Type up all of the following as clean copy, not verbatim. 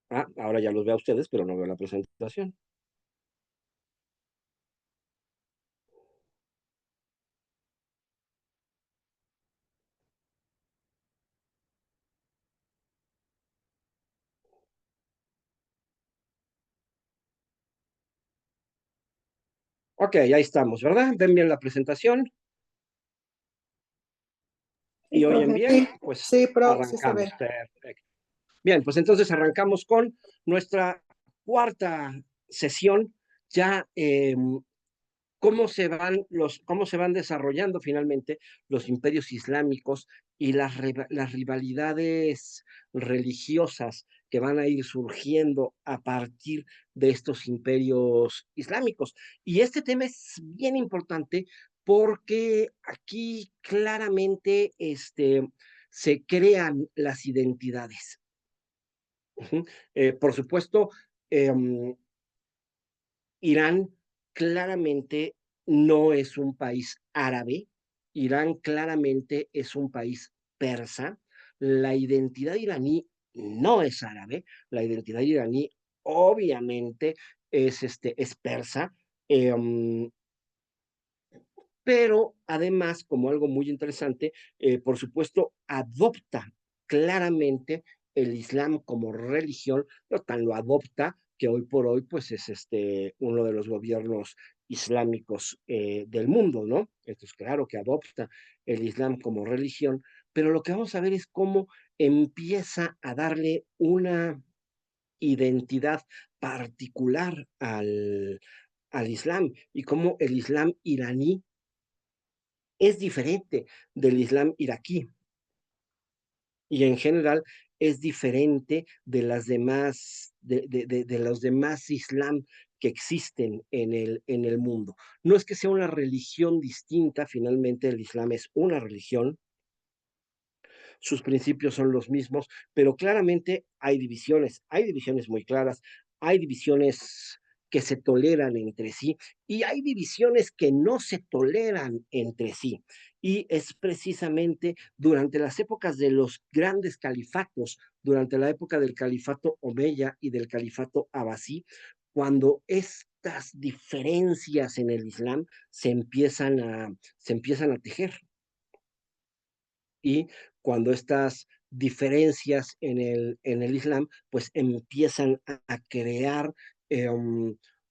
Ahora ya los veo a ustedes, pero no veo la presentación. Ok, ahí estamos, ¿verdad? ¿Ven bien la presentación? Sí, ¿Y oyen profe. bien? Sí, Pues sí, sí se arrancamos. ve. Perfecto. Bien, pues entonces arrancamos con nuestra cuarta sesión, ya cómo se van desarrollando finalmente los imperios islámicos y las rivalidades religiosas que van a ir surgiendo a partir de estos imperios islámicos. Y este tema es bien importante porque aquí claramente se crean las identidades. Por supuesto, em, Irán claramente no es un país árabe, Irán claramente es un país persa, la identidad iraní no es árabe, la identidad iraní obviamente es persa, eh, pero además, como algo muy interesante, por supuesto, adopta claramente el Islam como religión, pero tan lo adopta que hoy por hoy pues es uno de los gobiernos islámicos del mundo, ¿no? Entonces, claro que adopta el Islam como religión, pero lo que vamos a ver es cómo empieza a darle una identidad particular al Islam y cómo el Islam iraní es diferente del Islam iraquí y en general es diferente de las demás, de los demás Islam que existen en el mundo. No es que sea una religión distinta, finalmente el Islam es una religión, sus principios son los mismos, pero claramente hay divisiones muy claras, hay divisiones que se toleran entre sí y hay divisiones que no se toleran entre sí. Y es precisamente durante las épocas de los grandes califatos, durante la época del califato Omeya y del califato Abbasí, cuando estas diferencias en el Islam se empiezan a tejer y cuando estas diferencias en el Islam pues empiezan a crear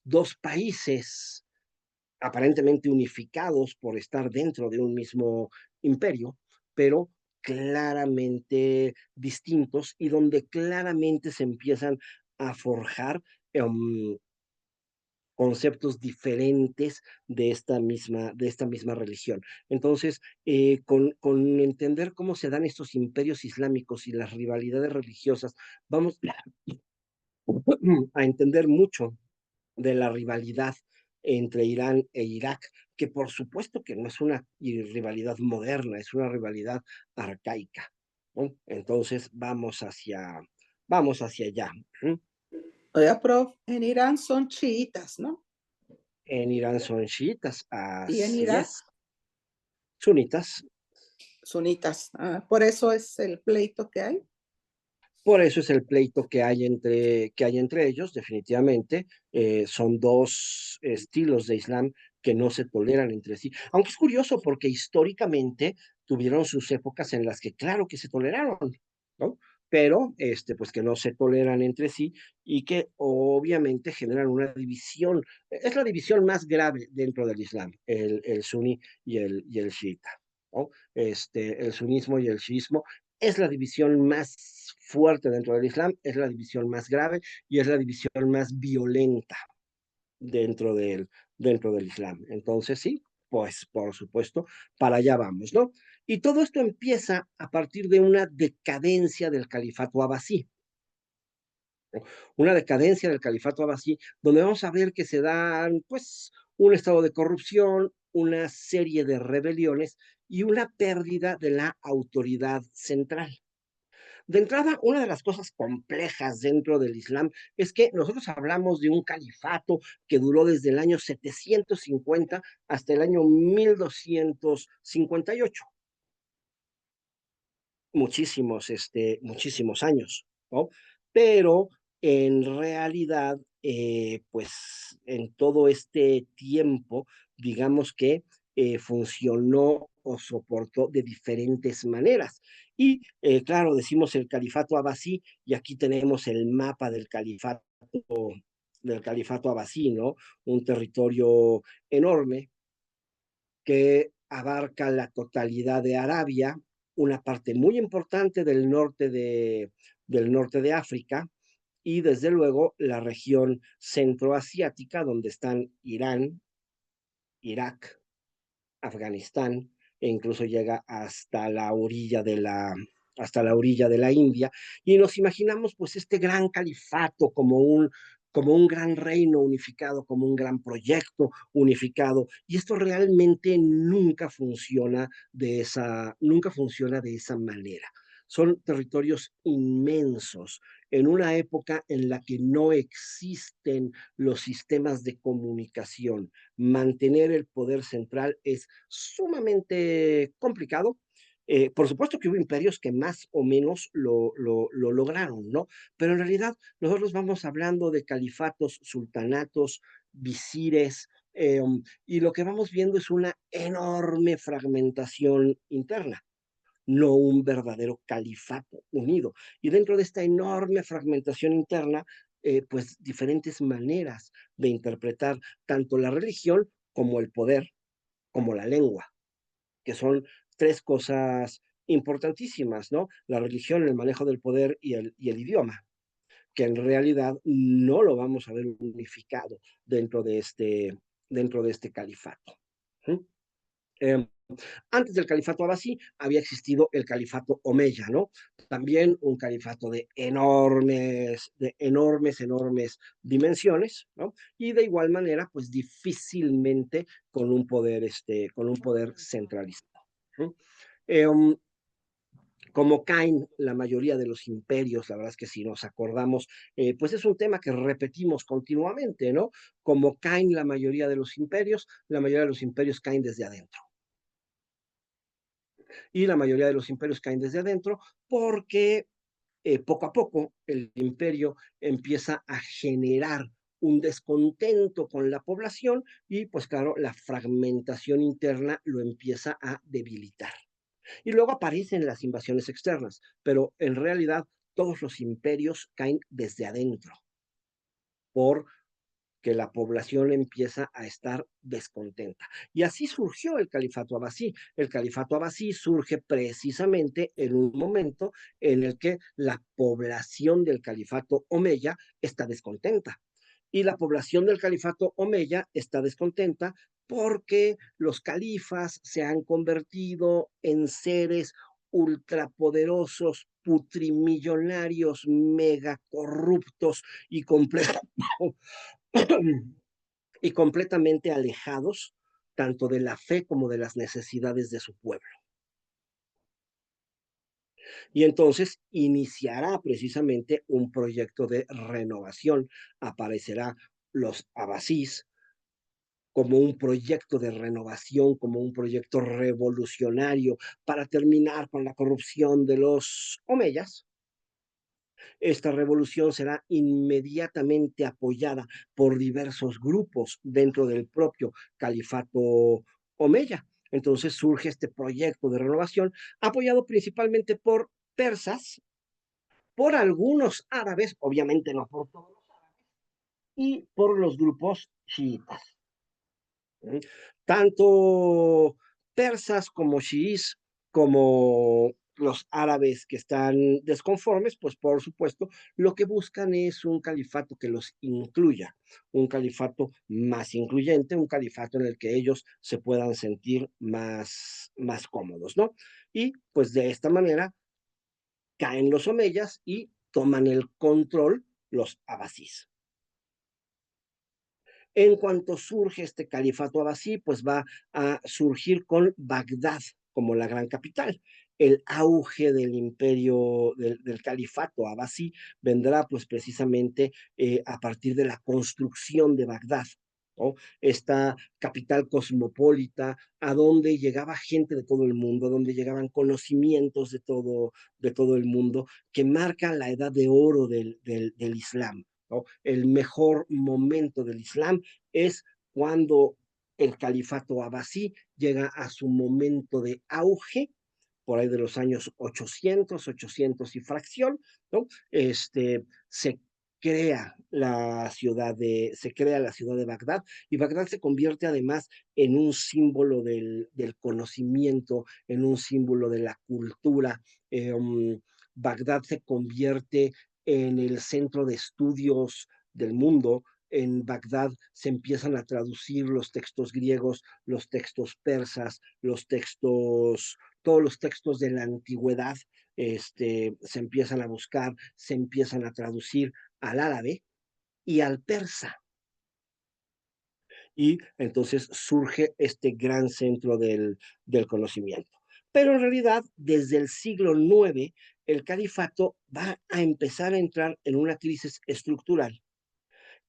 dos países aparentemente unificados por estar dentro de un mismo imperio, pero claramente distintos y donde claramente se empiezan a forjar conceptos diferentes de esta misma religión. Entonces, con entender cómo se dan estos imperios islámicos y las rivalidades religiosas, vamos a entender mucho de la rivalidad entre Irán e Irak, que por supuesto que no es una rivalidad moderna, es una rivalidad arcaica, ¿no? Entonces, vamos hacia allá. ¿Sí? Oiga, prof, en Irán son chiitas, ¿no? En Irán son chiitas, Y en así Irak, es. Sunitas. sunitas. Por eso es el pleito que hay. Por eso es el pleito que hay entre ellos, definitivamente. Son dos estilos de Islam que no se toleran entre sí. Aunque es curioso porque históricamente tuvieron sus épocas en las que claro que se toleraron, ¿no? Pero pues que no se toleran entre sí y que obviamente generan una división. Es la división más grave dentro del Islam, el suní y el chiita, ¿no? El sunismo y el chiismo es la división más fuerte dentro del Islam, es la división más grave y es la división más violenta dentro dentro del Islam. Entonces, sí, pues por supuesto, para allá vamos, ¿no? Y todo esto empieza a partir de una decadencia del califato abasí, ¿no? Una decadencia del califato abasí, donde vamos a ver que se dan, pues, un estado de corrupción, una serie de rebeliones y una pérdida de la autoridad central. De entrada, una de las cosas complejas dentro del Islam es que nosotros hablamos de un califato que duró desde el año 750 hasta el año 1258, muchísimos años, ¿no? Pero en realidad, pues, en todo este tiempo, digamos que, funcionó o soportó de diferentes maneras. Y, claro, decimos el califato abasí, y aquí tenemos el mapa del califato abasí, ¿no? Un territorio enorme que abarca la totalidad de Arabia, una parte muy importante del norte de África y desde luego la región centroasiática, donde están Irán, Irak, Afganistán, e incluso llega hasta la orilla de la India, y nos imaginamos pues este gran califato como un gran reino unificado, como un gran proyecto unificado, y esto realmente nunca funciona de esa manera. Son territorios inmensos, en una época en la que no existen los sistemas de comunicación. Mantener el poder central es sumamente complicado. Por supuesto que hubo imperios que más o menos lo lograron, ¿no? Pero en realidad nosotros vamos hablando de califatos, sultanatos, visires, y lo que vamos viendo es una enorme fragmentación interna, no un verdadero califato unido. Y dentro de esta enorme fragmentación interna, pues diferentes maneras de interpretar tanto la religión como el poder, como la lengua, que son tres cosas importantísimas, ¿no? La religión, el manejo del poder y el idioma, que en realidad no lo vamos a ver unificado dentro de este califato. ¿Sí? Eh, Antes del califato abasí había existido el califato omeya, ¿no? También un califato de enormes dimensiones, ¿no? Y de igual manera, pues difícilmente con un poder centralizado. ¿Sí? Um, como caen la mayoría de los imperios, la verdad es que si nos acordamos, pues es un tema que repetimos continuamente, ¿no? Como caen la mayoría de los imperios caen desde adentro. Y la mayoría de los imperios caen desde adentro porque poco a poco el imperio empieza a generar un descontento con la población y pues claro, la fragmentación interna lo empieza a debilitar. Y luego aparecen las invasiones externas, pero en realidad todos los imperios caen desde adentro por que la población empieza a estar descontenta. Y así surgió el califato abasí. El califato abasí surge precisamente en un momento en el que la población del califato omeya está descontenta. Y la población del califato omeya está descontenta porque los califas se han convertido en seres ultrapoderosos, putrimillonarios, mega corruptos y complejos y completamente alejados tanto de la fe como de las necesidades de su pueblo. Y entonces iniciará precisamente un proyecto de renovación. Aparecerá los abasís como un proyecto de renovación, como un proyecto revolucionario para terminar con la corrupción de los omeyas. Esta revolución será inmediatamente apoyada por diversos grupos dentro del propio califato omeya. Entonces surge este proyecto de renovación apoyado principalmente por persas, por algunos árabes, obviamente no por todos, y por los grupos chiitas. ¿Sí? Tanto persas como chiíes, como los árabes que están desconformes, pues por supuesto, lo que buscan es un califato que los incluya, un califato más incluyente, un califato en el que ellos se puedan sentir más cómodos, ¿no? Y pues de esta manera caen los omeyas y toman el control los abasís. En cuanto surge este califato abasí, pues va a surgir con Bagdad como la gran capital. El auge del imperio, del califato abasí, vendrá pues precisamente a partir de la construcción de Bagdad. ¿no? Esta capital cosmopolita, a donde llegaba gente de todo el mundo, a donde llegaban conocimientos de todo el mundo, que marcan la edad de oro del Islam, ¿no? El mejor momento del Islam es cuando el califato abasí llega a su momento de auge, por ahí de los años 800 y fracción, ¿no? Se se crea la ciudad de Bagdad, y Bagdad se convierte además en un símbolo del conocimiento, en un símbolo de la cultura. Bagdad se convierte en el centro de estudios del mundo. En Bagdad se empiezan a traducir los textos griegos, los textos persas, todos los textos de la antigüedad, se empiezan a buscar, se empiezan a traducir al árabe y al persa. Y entonces surge este gran centro del conocimiento. Pero en realidad, desde el siglo IX, el califato va a empezar a entrar en una crisis estructural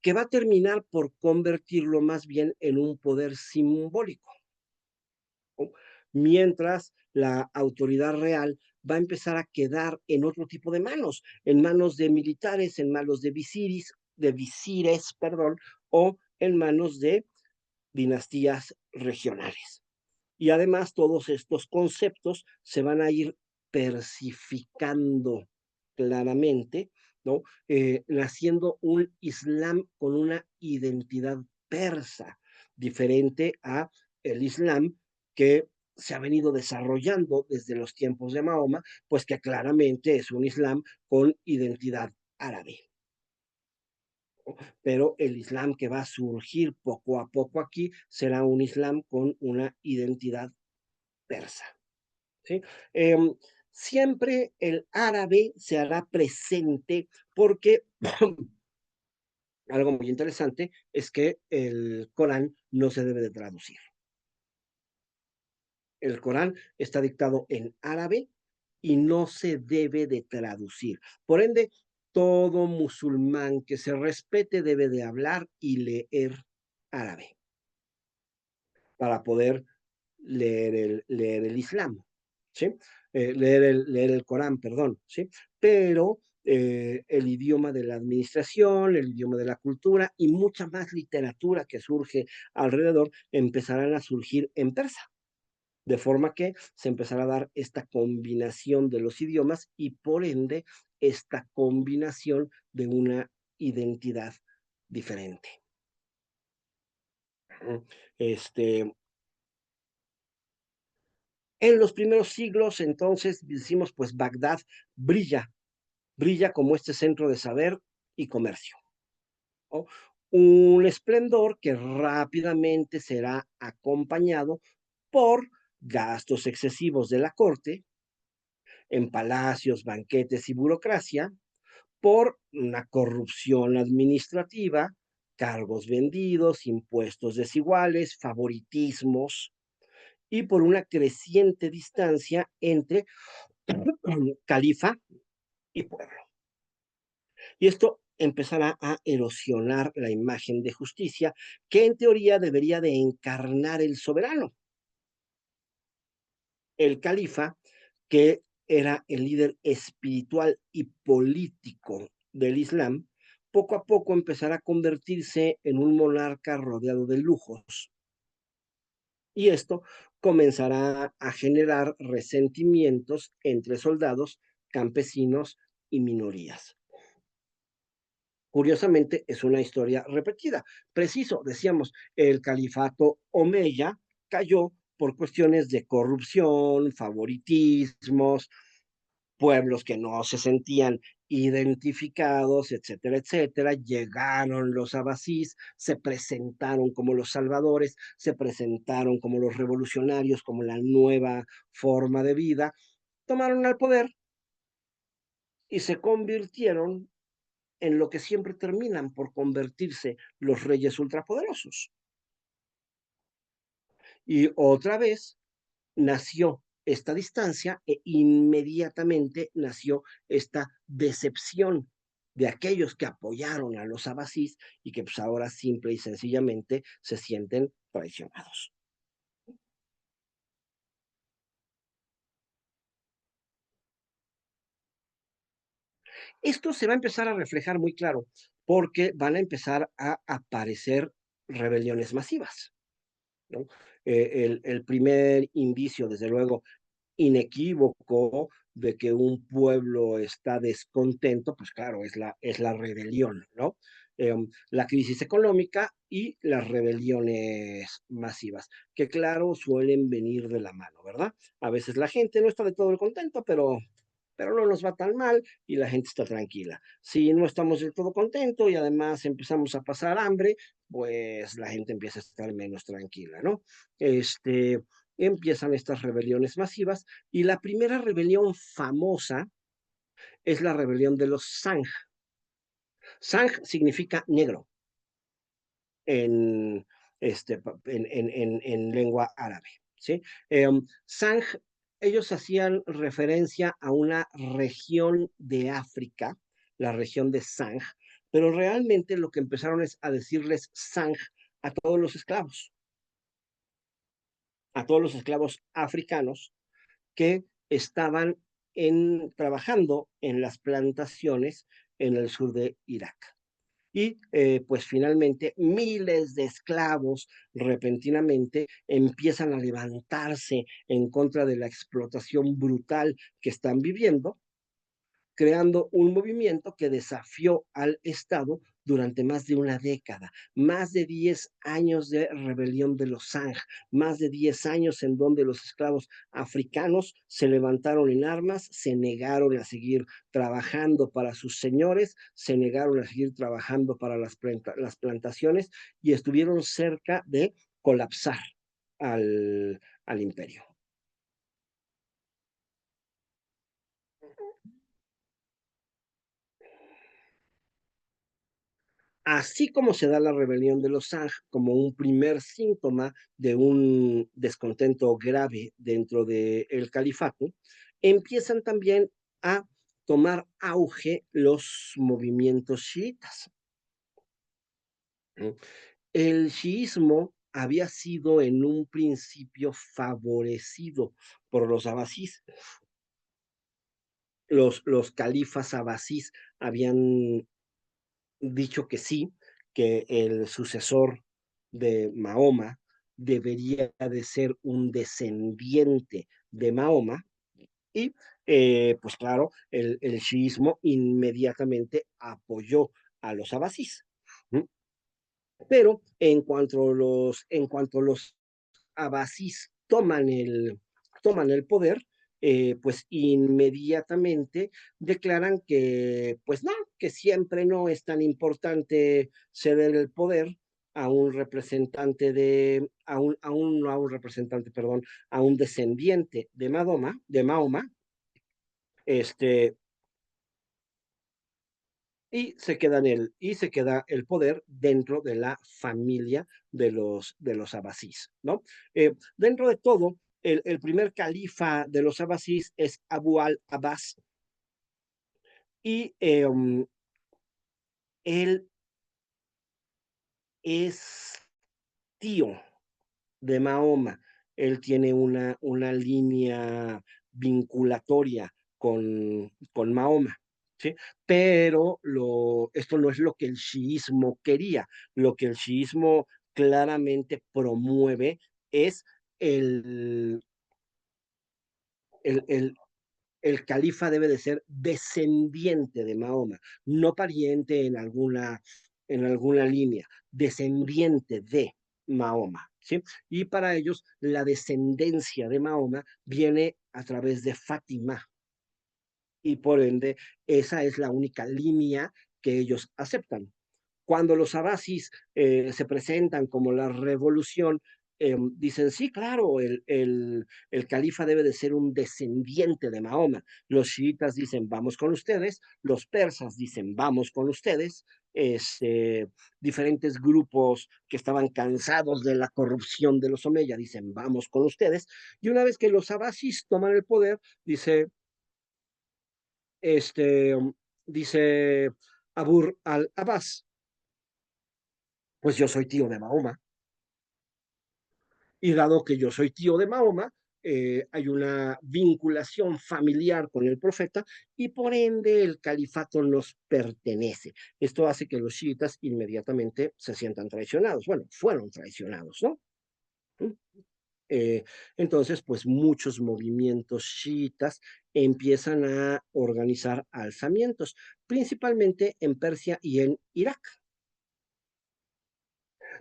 que va a terminar por convertirlo más bien en un poder simbólico, ¿no? Mientras la autoridad real va a empezar a quedar en otro tipo de manos, en manos de militares, en manos de visires, perdón, o en manos de dinastías regionales. Y además todos estos conceptos se van a ir persificando claramente, ¿no? Naciendo un Islam con una identidad persa, diferente a el Islam que se ha venido desarrollando desde los tiempos de Mahoma, pues que claramente es un Islam con identidad árabe. Pero el Islam que va a surgir poco a poco aquí será un Islam con una identidad persa, ¿sí? Em, Siempre el árabe se hará presente porque algo muy interesante es que el Corán no se debe de traducir. El Corán está dictado en árabe y no se debe de traducir. Por ende, todo musulmán que se respete debe de hablar y leer árabe para poder leer el Islam, ¿sí? Leer el Corán, perdón, ¿sí? Pero el idioma de la administración, el idioma de la cultura y mucha más literatura que surge alrededor empezarán a surgir en persa, de forma que se empezará a dar esta combinación de los idiomas y por ende esta combinación de una identidad diferente. Este, En los primeros siglos, entonces, decimos, pues Bagdad brilla, brilla como este centro de saber y comercio, ¿no? Un esplendor que rápidamente será acompañado por gastos excesivos de la corte en palacios, banquetes y burocracia, por una corrupción administrativa, cargos vendidos, impuestos desiguales, favoritismos y por una creciente distancia entre califa y pueblo. Y esto empezará a erosionar la imagen de justicia que en teoría debería de encarnar el soberano, el califa, que era el líder espiritual y político del Islam, poco a poco empezará a convertirse en un monarca rodeado de lujos. Y esto comenzará a generar resentimientos entre soldados, campesinos y minorías. Curiosamente, es una historia repetida. Preciso, decíamos, el califato omeya cayó por cuestiones de corrupción, favoritismos, pueblos que no se sentían identificados, etcétera, etcétera. Llegaron los abasís, se presentaron como los salvadores, se presentaron como los revolucionarios, como la nueva forma de vida, tomaron el poder y se convirtieron en lo que siempre terminan por convertirse los reyes ultrapoderosos. Y otra vez nació esta distancia e inmediatamente nació esta decepción de aquellos que apoyaron a los abasís y que pues ahora simple y sencillamente se sienten traicionados. Esto se va a empezar a reflejar muy claro, porque van a empezar a aparecer rebeliones masivas, ¿no? El primer indicio, desde luego, inequívoco de que un pueblo está descontento, pues claro, es la rebelión, ¿no? La crisis económica y las rebeliones masivas, que claro, suelen venir de la mano, ¿verdad? A veces la gente no está de todo contento, pero no nos va tan mal y la gente está tranquila. Si no estamos del todo contentos y además empezamos a pasar hambre, pues la gente empieza a estar menos tranquila, ¿no? Este, empiezan estas rebeliones masivas y la primera rebelión famosa es la rebelión de los Zang. Zang significa negro en, en lengua árabe, ¿sí? Zang, ellos hacían referencia a una región de África, la región de Zang, pero realmente lo que empezaron es a decirles Zang a todos los esclavos, a todos los esclavos africanos que estaban trabajando en las plantaciones en el sur de Irak. Y pues finalmente miles de esclavos repentinamente empiezan a levantarse en contra de la explotación brutal que están viviendo, creando un movimiento que desafió al Estado durante más de una década, más de 10 años de rebelión de los Zang, más de 10 años en donde los esclavos africanos se levantaron en armas, se negaron a seguir trabajando para sus señores, se negaron a seguir trabajando para las plantaciones y estuvieron cerca de colapsar al imperio. Así como se da la rebelión de los Zang como un primer síntoma de un descontento grave dentro del califato, empiezan también a tomar auge los movimientos chiitas. El chiismo había sido en un principio favorecido por los abasís. Los califas abasís habían dicho que sí, que el sucesor de Mahoma debería de ser un descendiente de Mahoma y pues claro, el chiismo inmediatamente apoyó a los abasís. ¿Mm? Pero en cuanto los abasís toman el poder, pues inmediatamente declaran que, pues no, que siempre no es tan importante ceder el poder a un representante no a un representante, perdón, a un descendiente de Mahoma, este, y se queda el poder dentro de la familia de los abasís, ¿no? Dentro de todo, primer califa de los abasís es Abu al-Abbas y él es tío de Mahoma. Él tiene una línea vinculatoria con Mahoma, ¿sí? Pero esto no es lo que el chiismo quería. Lo que el chiismo claramente promueve es el, el, el, el califa debe de ser descendiente de Mahoma, no pariente en alguna línea, descendiente de Mahoma, ¿sí? Y para ellos la descendencia de Mahoma viene a través de Fátima y por ende esa es la única línea que ellos aceptan. Cuando los abasis se presentan como la revolución, dicen, sí, claro, el califa debe de ser un descendiente de Mahoma. Los chiitas dicen, vamos con ustedes, los persas dicen, vamos con ustedes, diferentes grupos que estaban cansados de la corrupción de los Omeya dicen, vamos con ustedes, y una vez que los abasis toman el poder, este, dice Abu al-Abbas, pues yo soy tío de Mahoma, y dado que yo soy tío de Mahoma, hay una vinculación familiar con el profeta y por ende el califato nos pertenece. Esto hace que los chiitas inmediatamente se sientan traicionados. Bueno, fueron traicionados, ¿no? ¿Mm? Eh, entonces, pues muchos movimientos chiitas empiezan a organizar alzamientos, principalmente en Persia y en Irak.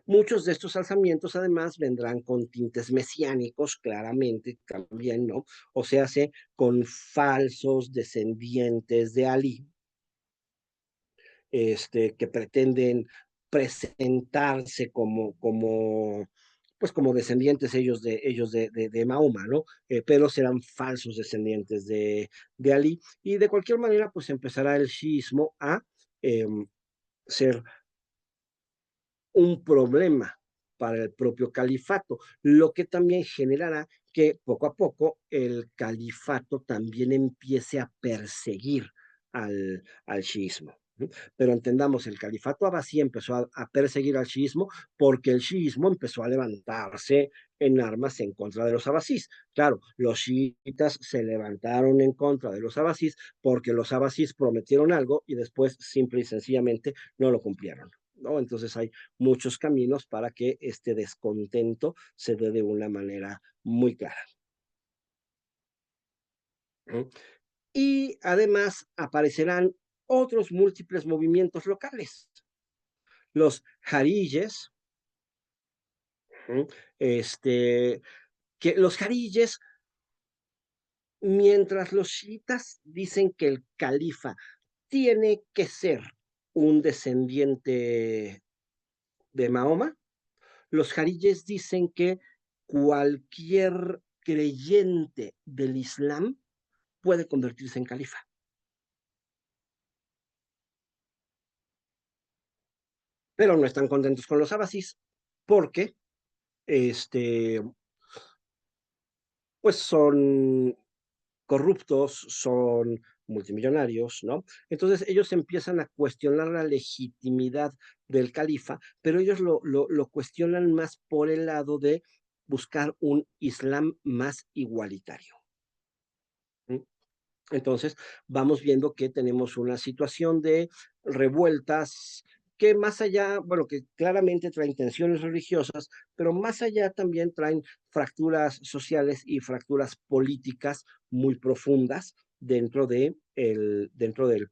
Muchos de estos alzamientos además vendrán con tintes mesiánicos, claramente también, ¿no? O sea, con falsos descendientes de Ali, que pretenden presentarse pues como descendientes ellos de Mahoma, ¿no? Pero serán falsos descendientes de Ali. Y de cualquier manera, pues empezará el shiismo a ser un problema para el propio califato, lo que también generará que poco a poco el califato también empiece a perseguir al chiismo. Pero entendamos, el califato abasí empezó a perseguir al chiismo porque el chiismo empezó a levantarse en armas en contra de los abasís. Claro, los chiitas se levantaron en contra de los abasís porque los abasís prometieron algo y después simple y sencillamente no lo cumplieron, ¿no? Entonces hay muchos caminos para que este descontento se dé de una manera muy clara. ¿No? Y además aparecerán otros múltiples movimientos locales. Los jarilles, este, que los jarilles, mientras los chiitas dicen que el califa tiene que ser un descendiente de Mahoma, los jarilles dicen que cualquier creyente del Islam puede convertirse en califa, pero no están contentos con los abasís porque este, pues son corruptos, son multimillonarios, ¿no? Entonces ellos empiezan a cuestionar la legitimidad del califa, pero ellos lo cuestionan más por el lado de buscar un Islam más igualitario. ¿Sí? Entonces, vamos viendo que tenemos una situación de revueltas que más allá, bueno, que claramente traen tensiones religiosas, pero más allá también traen fracturas sociales y fracturas políticas muy profundas dentro del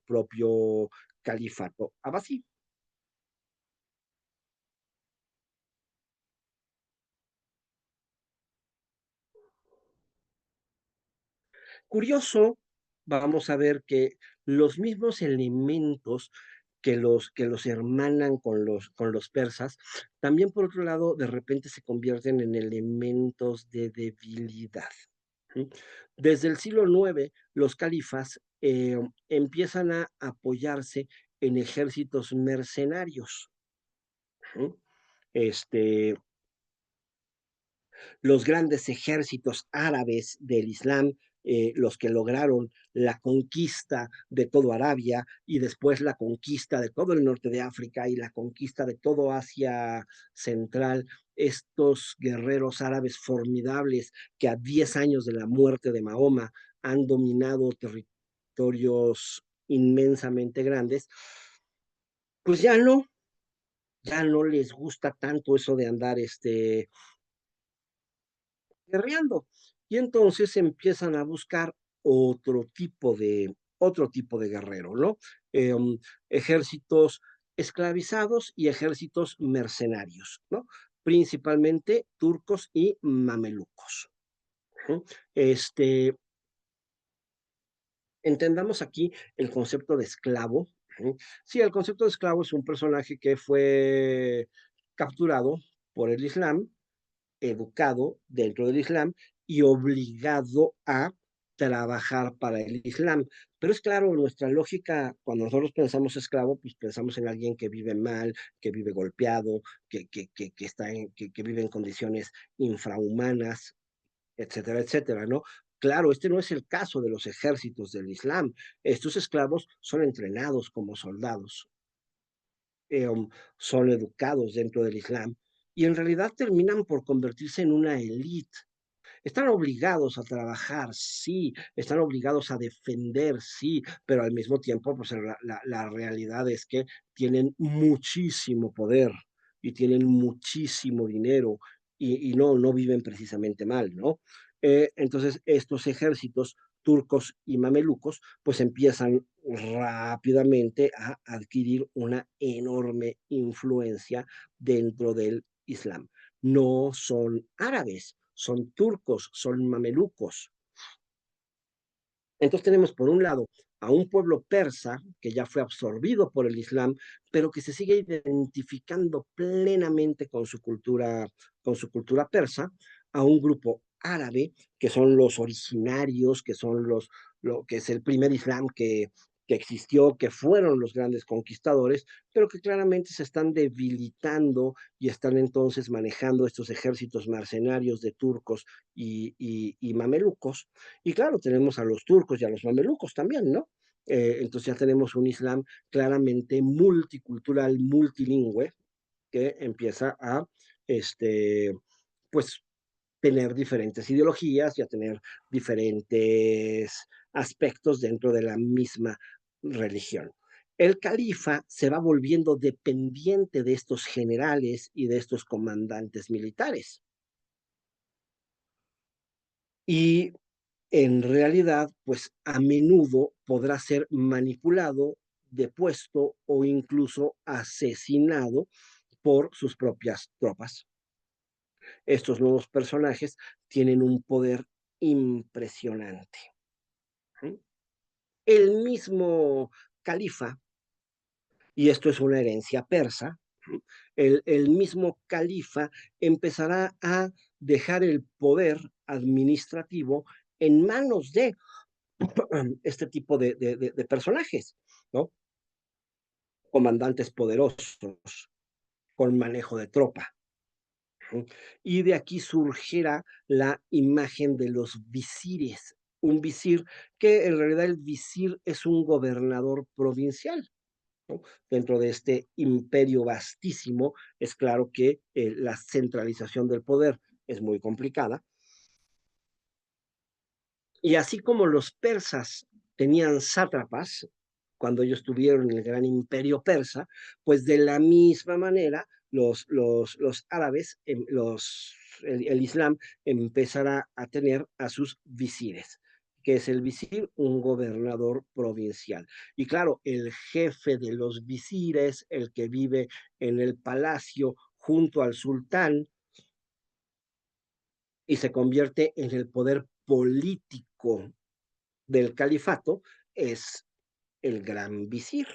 propio califato abasí. Curioso, vamos a ver que los mismos elementos que los hermanan con los persas, también por otro lado, de repente se convierten en elementos de debilidad. ¿Sí? Desde el siglo IX, los califas empiezan a apoyarse en ejércitos mercenarios. ¿Sí? Este, los grandes ejércitos árabes del Islam, los que lograron la conquista de todo Arabia y después la conquista de todo el norte de África y la conquista de todo Asia Central, estos guerreros árabes formidables que a 10 años de la muerte de Mahoma han dominado territorios inmensamente grandes, pues ya no les gusta tanto eso de andar guerreando. Y entonces empiezan a buscar otro tipo de guerrero, ¿no? Ejércitos esclavizados y ejércitos mercenarios, ¿no? Principalmente turcos y mamelucos. ¿No? Este, Entendamos aquí el concepto de esclavo. ¿No? Sí, el concepto de esclavo es un personaje que fue capturado por el Islam, educado dentro del Islam y obligado a trabajar para el Islam. Pero es claro, nuestra lógica, cuando nosotros pensamos esclavo, pues pensamos en alguien que vive mal, que vive golpeado, que vive en condiciones infrahumanas, etcétera, etcétera, ¿no? Claro, este no es el caso de los ejércitos del Islam. Estos esclavos son entrenados como soldados, son educados dentro del Islam y en realidad terminan por convertirse en una élite. Están obligados a trabajar, sí, están obligados a defender, sí, pero al mismo tiempo, pues la realidad es que tienen muchísimo poder y tienen muchísimo dinero y no viven precisamente mal, ¿no? Entonces, estos ejércitos turcos y mamelucos, pues empiezan rápidamente a adquirir una enorme influencia dentro del Islam. No son árabes, son turcos, son mamelucos. Entonces tenemos por un lado a un pueblo persa que ya fue absorbido por el Islam, pero que se sigue identificando plenamente con su cultura persa, a un grupo árabe que son los originarios, que son lo que es el primer Islam que existió, que fueron los grandes conquistadores, pero que claramente se están debilitando y están entonces manejando estos ejércitos mercenarios de turcos y mamelucos. Y claro, tenemos a los turcos y a los mamelucos también, ¿no? Entonces ya tenemos un Islam claramente multicultural, multilingüe, que empieza a, este, pues, tener diferentes ideologías y a tener diferentes aspectos dentro de la misma religión. El califa se va volviendo dependiente de estos generales y de estos comandantes militares. Y en realidad, pues a menudo podrá ser manipulado, depuesto o incluso asesinado por sus propias tropas. Estos nuevos personajes tienen un poder impresionante. ¿Sí? El mismo califa, y esto es una herencia persa, ¿sí? El mismo califa empezará a dejar el poder administrativo en manos de este tipo de personajes, ¿no? Comandantes poderosos, con manejo de tropa. ¿No? Y de aquí surgirá la imagen de los visires. Un visir que en realidad el visir es un gobernador provincial. ¿No? Dentro de este imperio vastísimo, es claro que la centralización del poder es muy complicada. Y así como los persas tenían sátrapas, cuando ellos tuvieron el gran imperio persa, pues de la misma manera los árabes, el Islam empezará a tener a sus visires. ¿Qué es el visir? Un gobernador provincial. Y claro, el jefe de los visires, el que vive en el palacio junto al sultán, y se convierte en el poder político del califato, es el gran visir.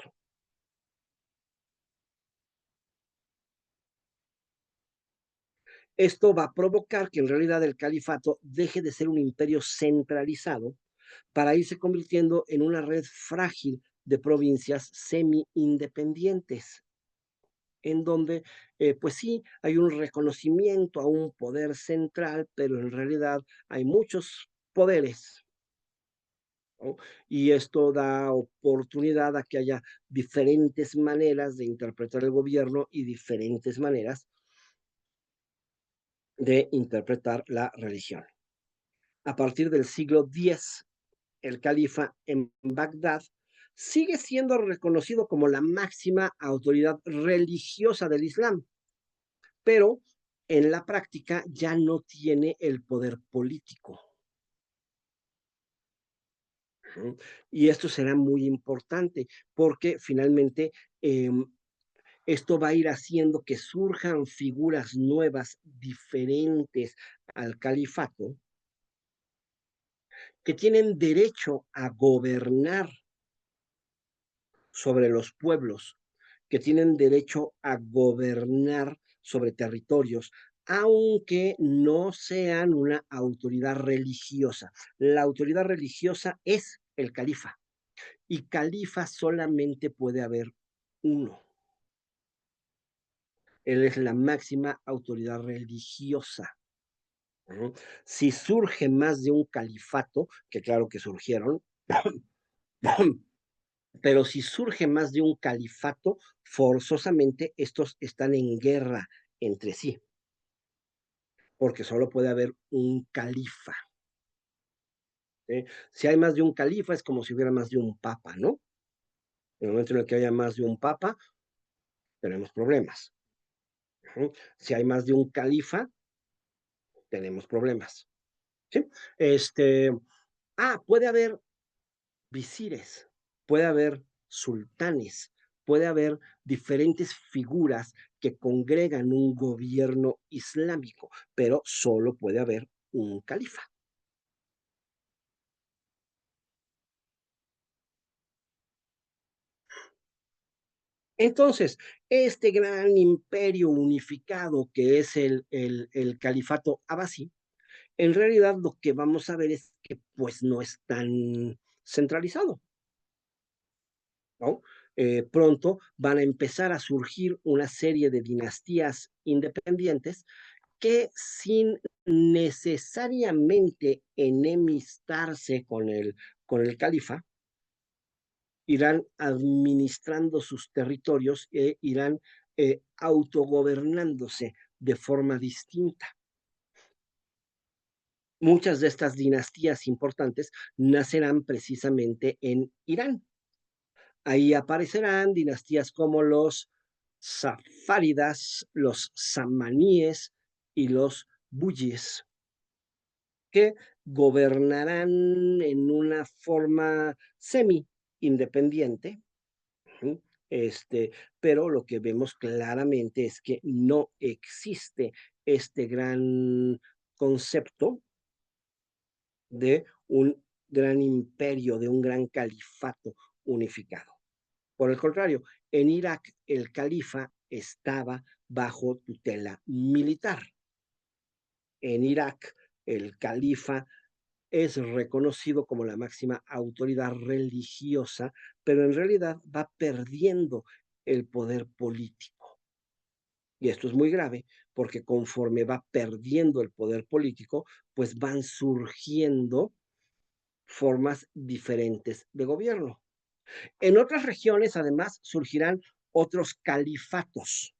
Esto va a provocar que en realidad el califato deje de ser un imperio centralizado para irse convirtiendo en una red frágil de provincias semi-independientes, en donde, pues sí, hay un reconocimiento a un poder central, pero en realidad hay muchos poderes, ¿no? Y esto da oportunidad a que haya diferentes maneras de interpretar el gobierno y diferentes maneras de interpretar la religión. A partir del siglo X, el califa en Bagdad sigue siendo reconocido como la máxima autoridad religiosa del Islam, pero en la práctica ya no tiene el poder político. Y esto será muy importante porque finalmente esto va a ir haciendo que surjan figuras nuevas, diferentes al califato, que tienen derecho a gobernar sobre los pueblos, que tienen derecho a gobernar sobre territorios, aunque no sean una autoridad religiosa. La autoridad religiosa es el califa y califa solamente puede haber uno. Él es la máxima autoridad religiosa. Ujú. Si surge más de un califato, que claro que surgieron, pero si surge más de un califato, forzosamente estos están en guerra entre sí, porque solo puede haber un califa. ¿Sí? Si hay más de un califa, es como si hubiera más de un papa, ¿no? En el momento en el que haya más de un papa, tenemos problemas. Ujú. Si hay más de un califa, tenemos problemas. ¿Sí? Este, puede haber visires, puede haber sultanes, puede haber diferentes figuras que congregan un gobierno islámico, pero solo puede haber un califa. Entonces, este gran imperio unificado que es el califato abasí, en realidad lo que vamos a ver es que pues no es tan centralizado, ¿no? Pronto van a empezar a surgir una serie de dinastías independientes que sin necesariamente enemistarse con el califa, irán administrando sus territorios e irán autogobernándose de forma distinta. Muchas de estas dinastías importantes nacerán precisamente en Irán. Ahí aparecerán dinastías como los safáridas, los samaníes y los buyis, que gobernarán en una forma semi-independiente, ¿sí? Pero lo que vemos claramente es que no existe este gran concepto de un gran imperio, de un gran califato unificado. Por el contrario, en Irak el califa estaba bajo tutela militar. En Irak el califa es reconocido como la máxima autoridad religiosa, pero en realidad va perdiendo el poder político. Y esto es muy grave porque conforme va perdiendo el poder político, pues van surgiendo formas diferentes de gobierno. En otras regiones, además, surgirán otros califatos.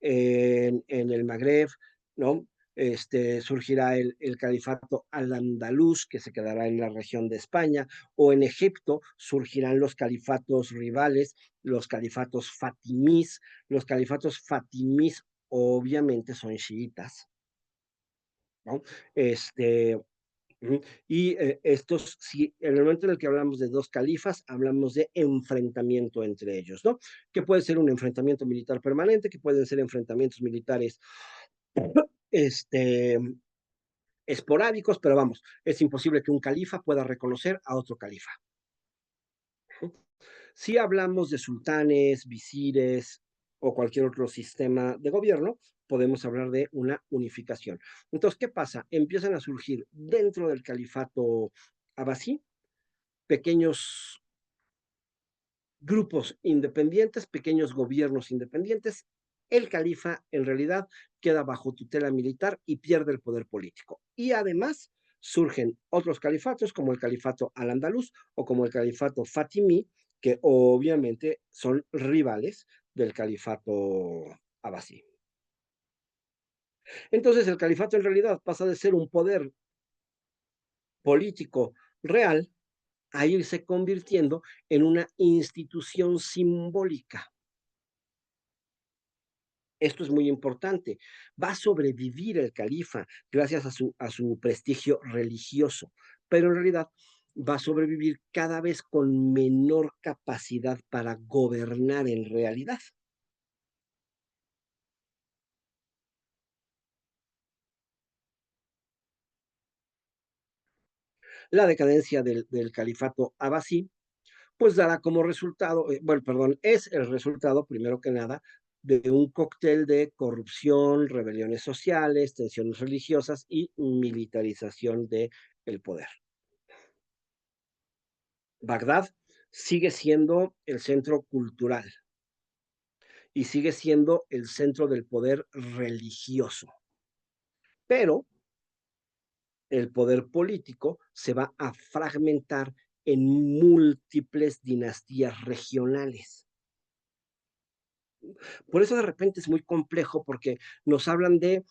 En el Magreb, ¿no? Surgirá el califato al-andaluz, que se quedará en la región de España, o en Egipto surgirán los califatos rivales, los califatos fatimís. Los califatos fatimís obviamente son chiitas, ¿no? Este, y estos, si en el momento en el que hablamos de dos califas, hablamos de enfrentamiento entre ellos, ¿no? Que puede ser un enfrentamiento militar permanente, que pueden ser enfrentamientos militares este, esporádicos, pero vamos, es imposible que un califa pueda reconocer a otro califa. Si hablamos de sultanes, visires o cualquier otro sistema de gobierno, podemos hablar de una unificación. Entonces, ¿qué pasa? Empiezan a surgir dentro del califato abasí pequeños grupos independientes, pequeños gobiernos independientes. El califa en realidad queda bajo tutela militar y pierde el poder político. Y además surgen otros califatos como el califato al-andaluz o como el califato fatimí, que obviamente son rivales del califato abasí. Entonces el califato en realidad pasa de ser un poder político real a irse convirtiendo en una institución simbólica. Esto es muy importante. Va a sobrevivir el califa gracias a su prestigio religioso, pero en realidad va a sobrevivir cada vez con menor capacidad para gobernar en realidad. La decadencia del califato abasí pues dará como resultado, bueno, perdón, es el resultado, primero que nada, de un cóctel de corrupción, rebeliones sociales, tensiones religiosas y militarización del poder. Bagdad sigue siendo el centro cultural y sigue siendo el centro del poder religioso, pero el poder político se va a fragmentar en múltiples dinastías regionales. Por eso de repente es muy complejo porque nos hablan de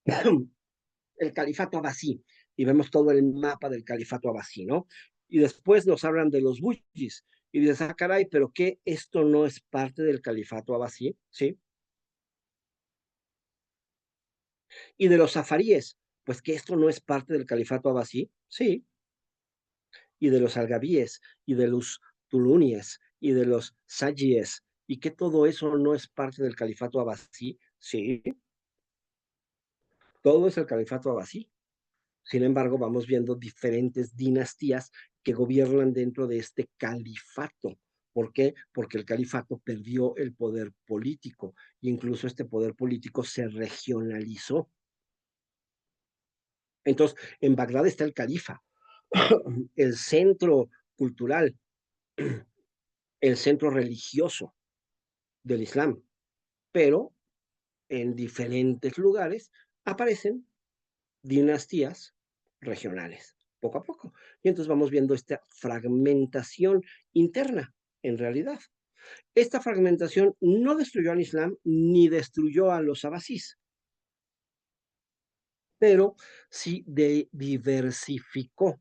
el califato abasí y vemos todo el mapa del califato abasí, ¿no? Y después nos hablan de los buyis y dices, ah, caray, pero ¿qué? ¿Esto no es parte del califato abasí? ¿Sí? Y de los safaríes, pues que esto no es parte del califato abasí, sí. Y de los algavíes, y de los tulunies, y de los sayíes, y que todo eso no es parte del califato abasí, sí, todo es el califato abasí. Sin embargo, vamos viendo diferentes dinastías que gobiernan dentro de este califato. ¿Por qué? Porque el califato perdió el poder político, e incluso este poder político se regionalizó. Entonces, en Bagdad está el califa, el centro cultural, el centro religioso del Islam, pero en diferentes lugares aparecen dinastías regionales, poco a poco. Y entonces vamos viendo esta fragmentación interna, en realidad. Esta fragmentación no destruyó al Islam ni destruyó a los abasís, pero sí diversificó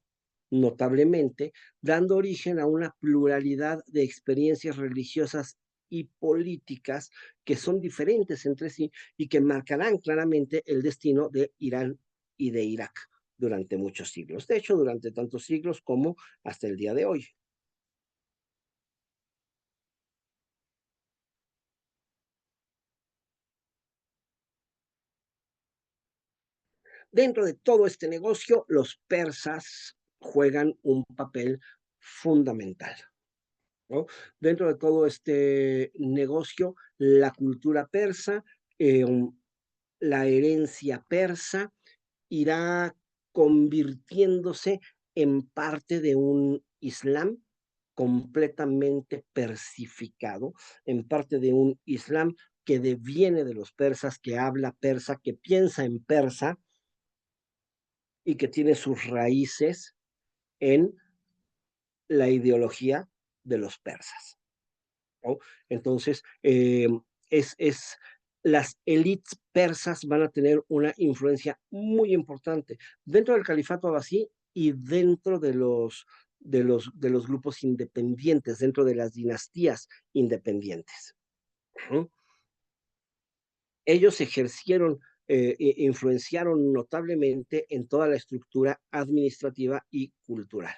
notablemente, dando origen a una pluralidad de experiencias religiosas y políticas que son diferentes entre sí y que marcarán claramente el destino de Irán y de Irak durante muchos siglos. De hecho, durante tantos siglos como hasta el día de hoy. Dentro de todo este negocio, los persas juegan un papel fundamental, ¿no? Dentro de todo este negocio, la cultura persa, eh, la herencia persa irá convirtiéndose en parte de un Islam completamente persificado, en parte de un Islam que deviene de los persas, que habla persa, que piensa en persa y que tiene sus raíces en la ideología de los persas, ¿no? Entonces, es las élites persas van a tener una influencia muy importante dentro del califato abasí y dentro de los grupos independientes, dentro de las dinastías independientes. ¿No? Ellos ejercieron, influenciaron notablemente en toda la estructura administrativa y cultural.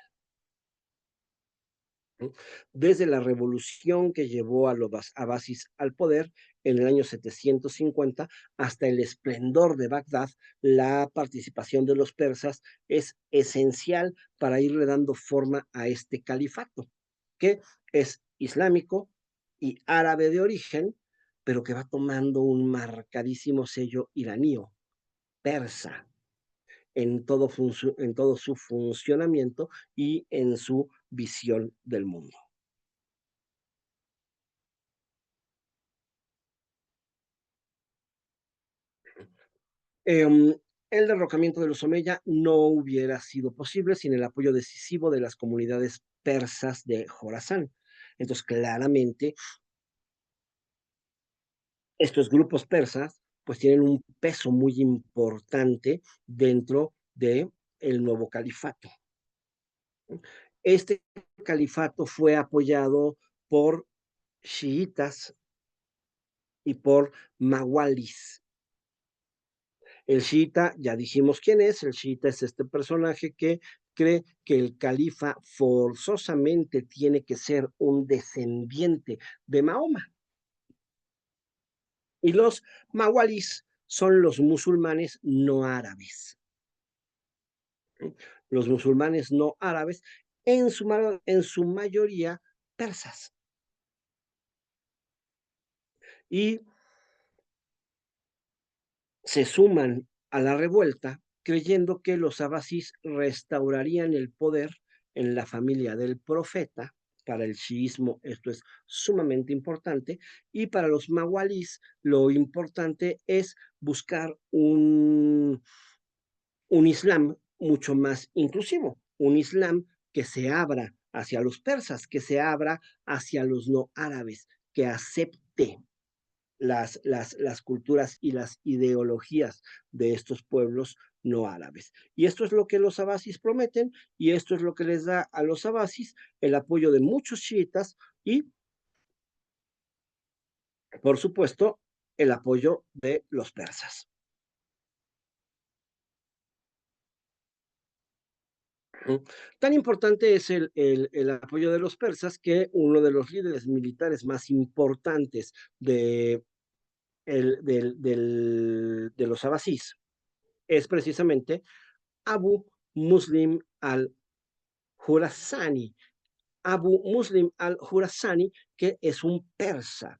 ¿No? Desde la revolución que llevó a los abasis al poder en el año 750 hasta el esplendor de Bagdad, la participación de los persas es esencial para irle dando forma a este califato, que es islámico y árabe de origen, pero que va tomando un marcadísimo sello iranío, persa, en todo su funcionamiento y en su visión del mundo. Em, el derrocamiento de los Omeya no hubiera sido posible sin el apoyo decisivo de las comunidades persas de Jorazán. Entonces, claramente, estos grupos persas pues tienen un peso muy importante dentro de el nuevo califato. Este califato fue apoyado por chiitas y por mawalis. El chiita, ya dijimos quién es, el chiita es este personaje que cree que el califa forzosamente tiene que ser un descendiente de Mahoma. Y los mawalis son los musulmanes no árabes. Los musulmanes no árabes, en su mayoría persas. Y se suman a la revuelta creyendo que los abasís restaurarían el poder en la familia del profeta. Para el chiismo esto es sumamente importante y para los magualís lo importante es buscar un islam mucho más inclusivo, un islam que se abra hacia los persas, que se abra hacia los no árabes, que acepte las culturas y las ideologías de estos pueblos no árabes. Y esto es lo que los abasis prometen y esto es lo que les da a los abasis el apoyo de muchos chiitas y, por supuesto, el apoyo de los persas. Tan importante es el apoyo de los persas que uno de los líderes militares más importantes de, de los abasís es precisamente Abu Muslim al-Jurasani. Abu Muslim al-Jurasani, que es un persa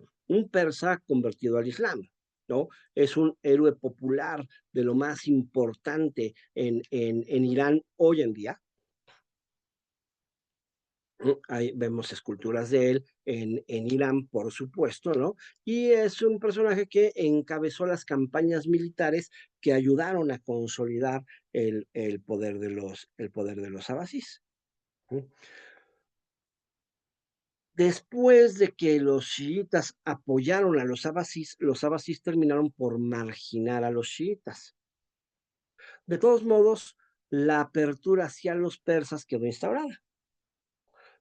convertido al Islam, ¿no? Es un héroe popular de lo más importante en Irán hoy en día. Ahí vemos esculturas de él en Irán, por supuesto, ¿no? Y es un personaje que encabezó las campañas militares que ayudaron a consolidar el poder de los abasís. Después de que los chiitas apoyaron a los abasís terminaron por marginar a los chiitas. De todos modos, la apertura hacia los persas quedó instaurada.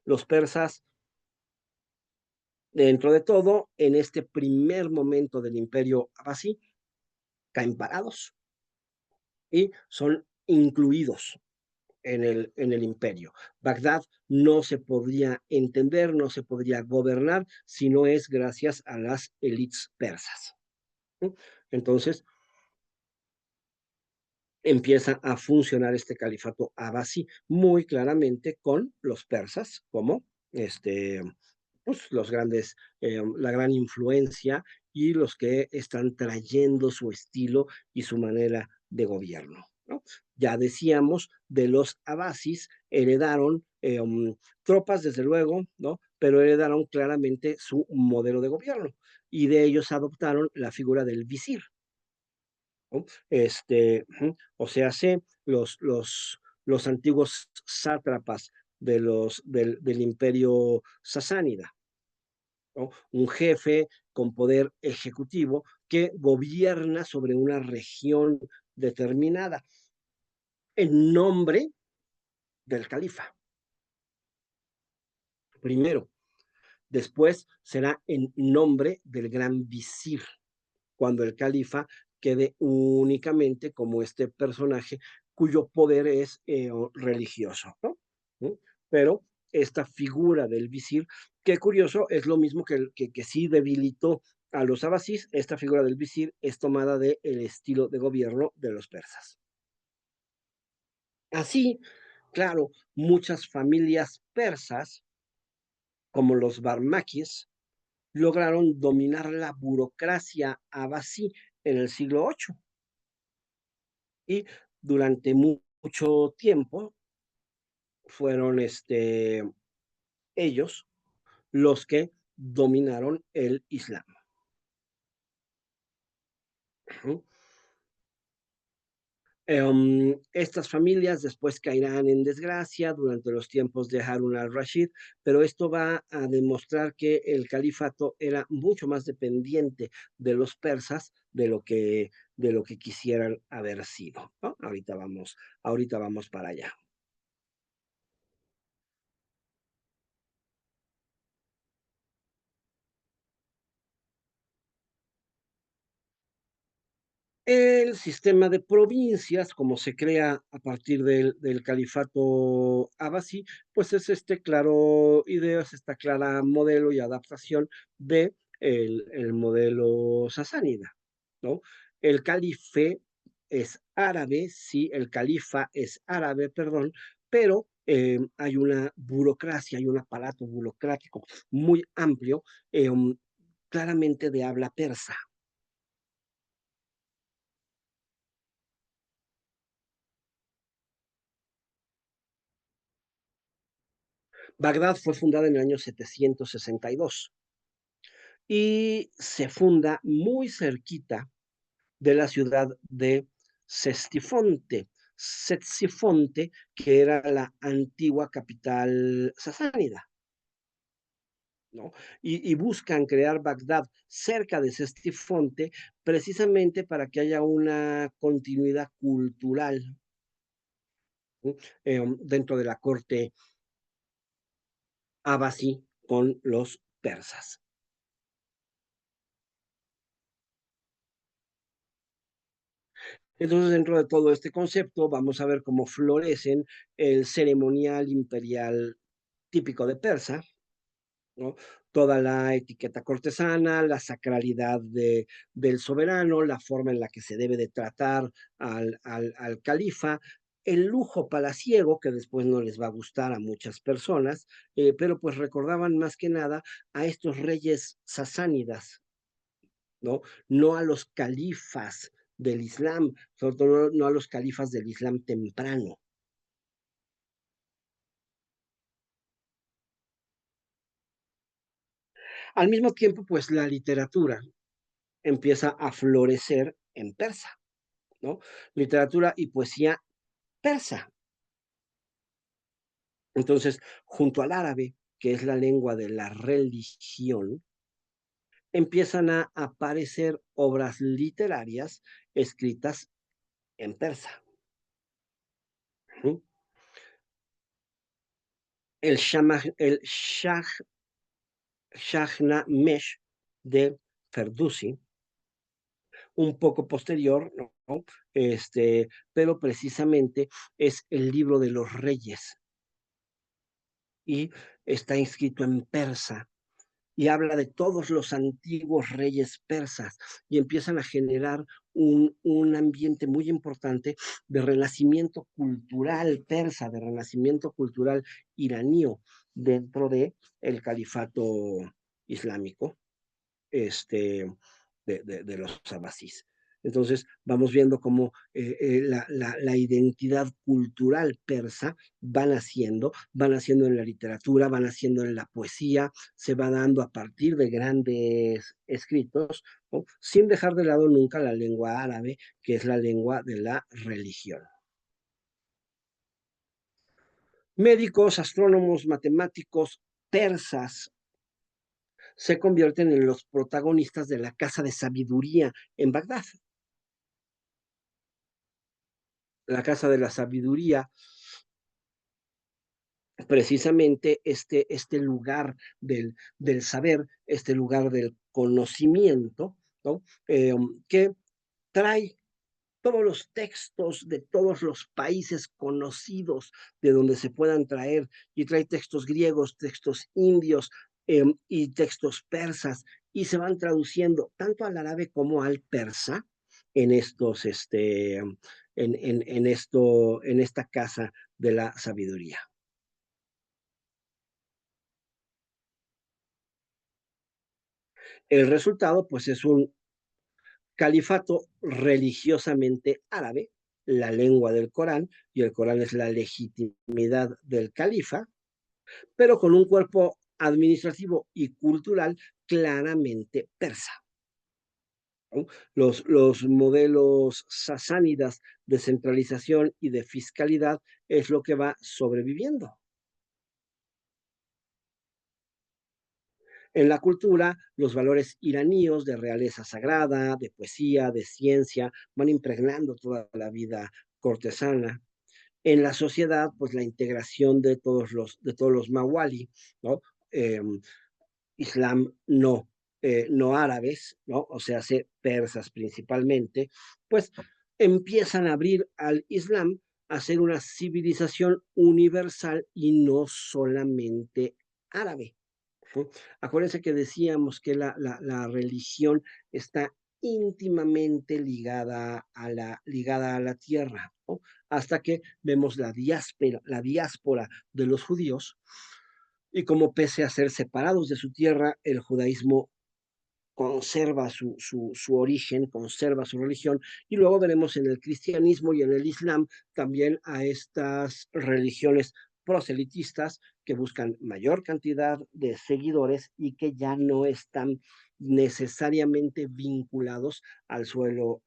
Los persas, dentro de todo, en este primer momento del imperio abasí, caen parados y son incluidos en el imperio. Bagdad no se podría entender, no se podría gobernar si no es gracias a las élites persas. Entonces empieza a funcionar este califato abasí muy claramente con los persas como este, pues, los grandes, la gran influencia y los que están trayendo su estilo y su manera de gobierno, ¿no? Ya decíamos, de los abasis heredaron tropas, desde luego, ¿no? Pero heredaron claramente su modelo de gobierno y de ellos adoptaron la figura del visir, ¿no? O sea, los antiguos sátrapas del imperio sasánida, ¿no? Un jefe con poder ejecutivo que gobierna sobre una región determinada en nombre del califa, primero. Después será en nombre del gran visir, cuando el califa quede únicamente como este personaje cuyo poder es religioso, ¿no? ¿Mm? Pero esta figura del visir, que curioso, es lo mismo que sí debilitó a los abasís, esta figura del visir es tomada del estilo de gobierno de los persas. Así, claro, muchas familias persas, como los barmaquis, lograron dominar la burocracia abasí en el siglo VIII y durante mucho tiempo fueron ellos los que dominaron el Islam. Estas familias después caerán en desgracia durante los tiempos de Harun al-Rashid, pero esto va a demostrar que el califato era mucho más dependiente de los persas de lo que quisieran haber sido, ¿no? Ahorita vamos para allá. El sistema de provincias, como se crea a partir del califato abasí, pues es este claro idea, es esta clara modelo y adaptación de el modelo sasánida, ¿no? El calife es árabe, sí, el califa es árabe, perdón, pero hay una burocracia, hay un aparato burocrático muy amplio, claramente de habla persa. Bagdad fue fundada en el año 762 y se funda muy cerquita de la ciudad de Cestifonte. Ctesifonte, que era la antigua capital sasánida, ¿no? Y buscan crear Bagdad cerca de Ctesifonte precisamente para que haya una continuidad cultural, ¿no? Dentro de la corte abasí con los persas. Entonces, dentro de todo este concepto, vamos a ver cómo florecen el ceremonial imperial típico de Persa, ¿no? Toda la etiqueta cortesana, la sacralidad del soberano, la forma en la que se debe de tratar al califa, el lujo palaciego, que después no les va a gustar a muchas personas, pero pues recordaban más que nada a estos reyes sasánidas, ¿no? No a los califas del Islam, sobre todo no a los califas del Islam temprano. Al mismo tiempo, pues la literatura empieza a florecer en persa, ¿no? Literatura y poesía persa. Entonces, junto al árabe, que es la lengua de la religión, empiezan a aparecer obras literarias escritas en persa. ¿Sí? El Shahnamesh de Ferdusi, un poco posterior, ¿no? Pero precisamente es el libro de los reyes y está inscrito en persa y habla de todos los antiguos reyes persas y empiezan a generar un ambiente muy importante de renacimiento cultural persa, de renacimiento cultural iranío dentro de el califato islámico, este, de los abasís. Entonces, vamos viendo cómo la identidad cultural persa va naciendo en la literatura, va naciendo en la poesía, se va dando a partir de grandes escritos, ¿no? Sin dejar de lado nunca la lengua árabe, que es la lengua de la religión. Médicos, astrónomos, matemáticos persas se convierten en los protagonistas de la Casa de Sabiduría en Bagdad. La Casa de la Sabiduría, precisamente este lugar del saber, este lugar del conocimiento, ¿no? Que trae todos los textos de todos los países conocidos de donde se puedan traer, y trae textos griegos, textos indios y textos persas, y se van traduciendo tanto al árabe como al persa en estos, en esta casa de la sabiduría. El resultado, pues, es un califato religiosamente árabe, la lengua del Corán, y el Corán es la legitimidad del califa, pero con un cuerpo administrativo y cultural claramente persa, ¿no? Los modelos sasánidas de centralización y de fiscalidad es lo que va sobreviviendo. En la cultura, los valores iraníos de realeza sagrada, de poesía, de ciencia, van impregnando toda la vida cortesana. En la sociedad, pues la integración de todos los mawali, ¿no? Eh, Islam no árabes, ¿no? O sea, persas principalmente, pues empiezan a abrir al Islam a ser una civilización universal y no solamente árabe, ¿no? Acuérdense que decíamos que la religión está íntimamente ligada a la tierra, ¿no? Hasta que vemos la diáspora de los judíos y como pese a ser separados de su tierra, el judaísmo conserva su origen, conserva su religión, y luego veremos en el cristianismo y en el islam también a estas religiones proselitistas que buscan mayor cantidad de seguidores y que ya no están necesariamente vinculados al suelo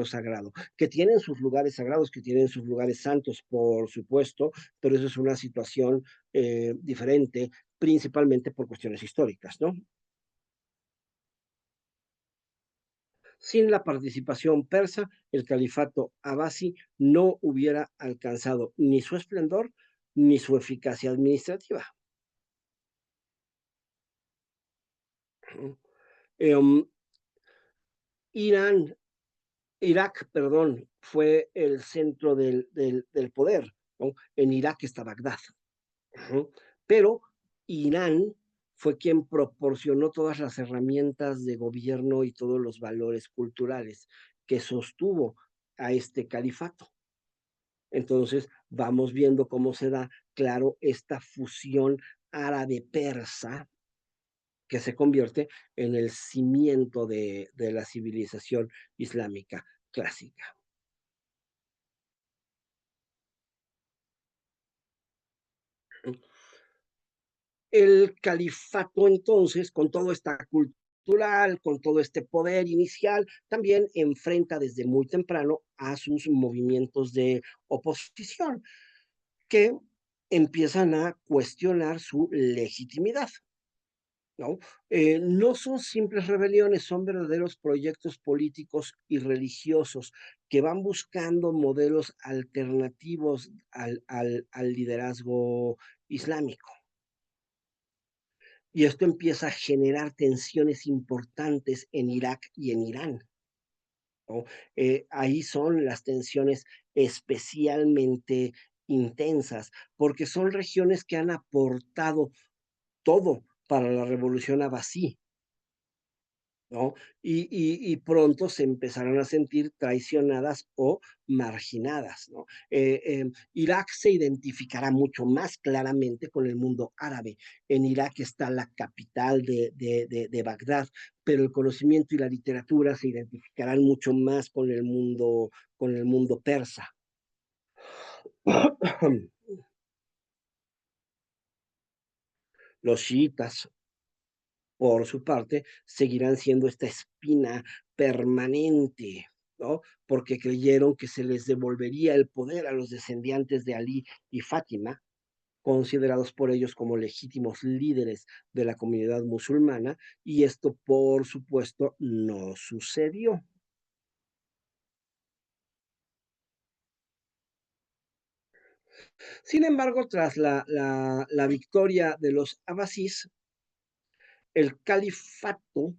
sagrado, que tienen sus lugares sagrados, que tienen sus lugares santos, por supuesto, pero eso es una situación diferente, principalmente por cuestiones históricas, ¿no? Sin la participación persa, el califato abasí no hubiera alcanzado ni su esplendor ni su eficacia administrativa. Em, Irán, Irak, perdón, fue el centro del poder, ¿no? En Irak está Bagdad. Ujú. Pero Irán fue quien proporcionó todas las herramientas de gobierno y todos los valores culturales que sostuvo a este califato. Entonces, vamos viendo cómo se da, claro, esta fusión árabe-persa que se convierte en el cimiento de la civilización islámica clásica. El califato entonces, con todo esta cultural, con todo este poder inicial, también enfrenta desde muy temprano a sus movimientos de oposición que empiezan a cuestionar su legitimidad, ¿no? No son simples rebeliones, son verdaderos proyectos políticos y religiosos que van buscando modelos alternativos al liderazgo islámico. Y esto empieza a generar tensiones importantes en Irak y en Irán, ¿no? Ahí son las tensiones especialmente intensas, porque son regiones que han aportado todo para la revolución abasí, ¿no? Y pronto se empezarán a sentir traicionadas o marginadas, ¿no? Irak se identificará mucho más claramente con el mundo árabe. En Irak está la capital de Bagdad, pero el conocimiento y la literatura se identificarán mucho más con el mundo persa. Los chiitas, por su parte, seguirán siendo esta espina permanente, ¿no? Porque creyeron que se les devolvería el poder a los descendientes de Ali y Fátima, considerados por ellos como legítimos líderes de la comunidad musulmana, y esto, por supuesto, no sucedió. Sin embargo, tras la victoria de los abasís, el califato,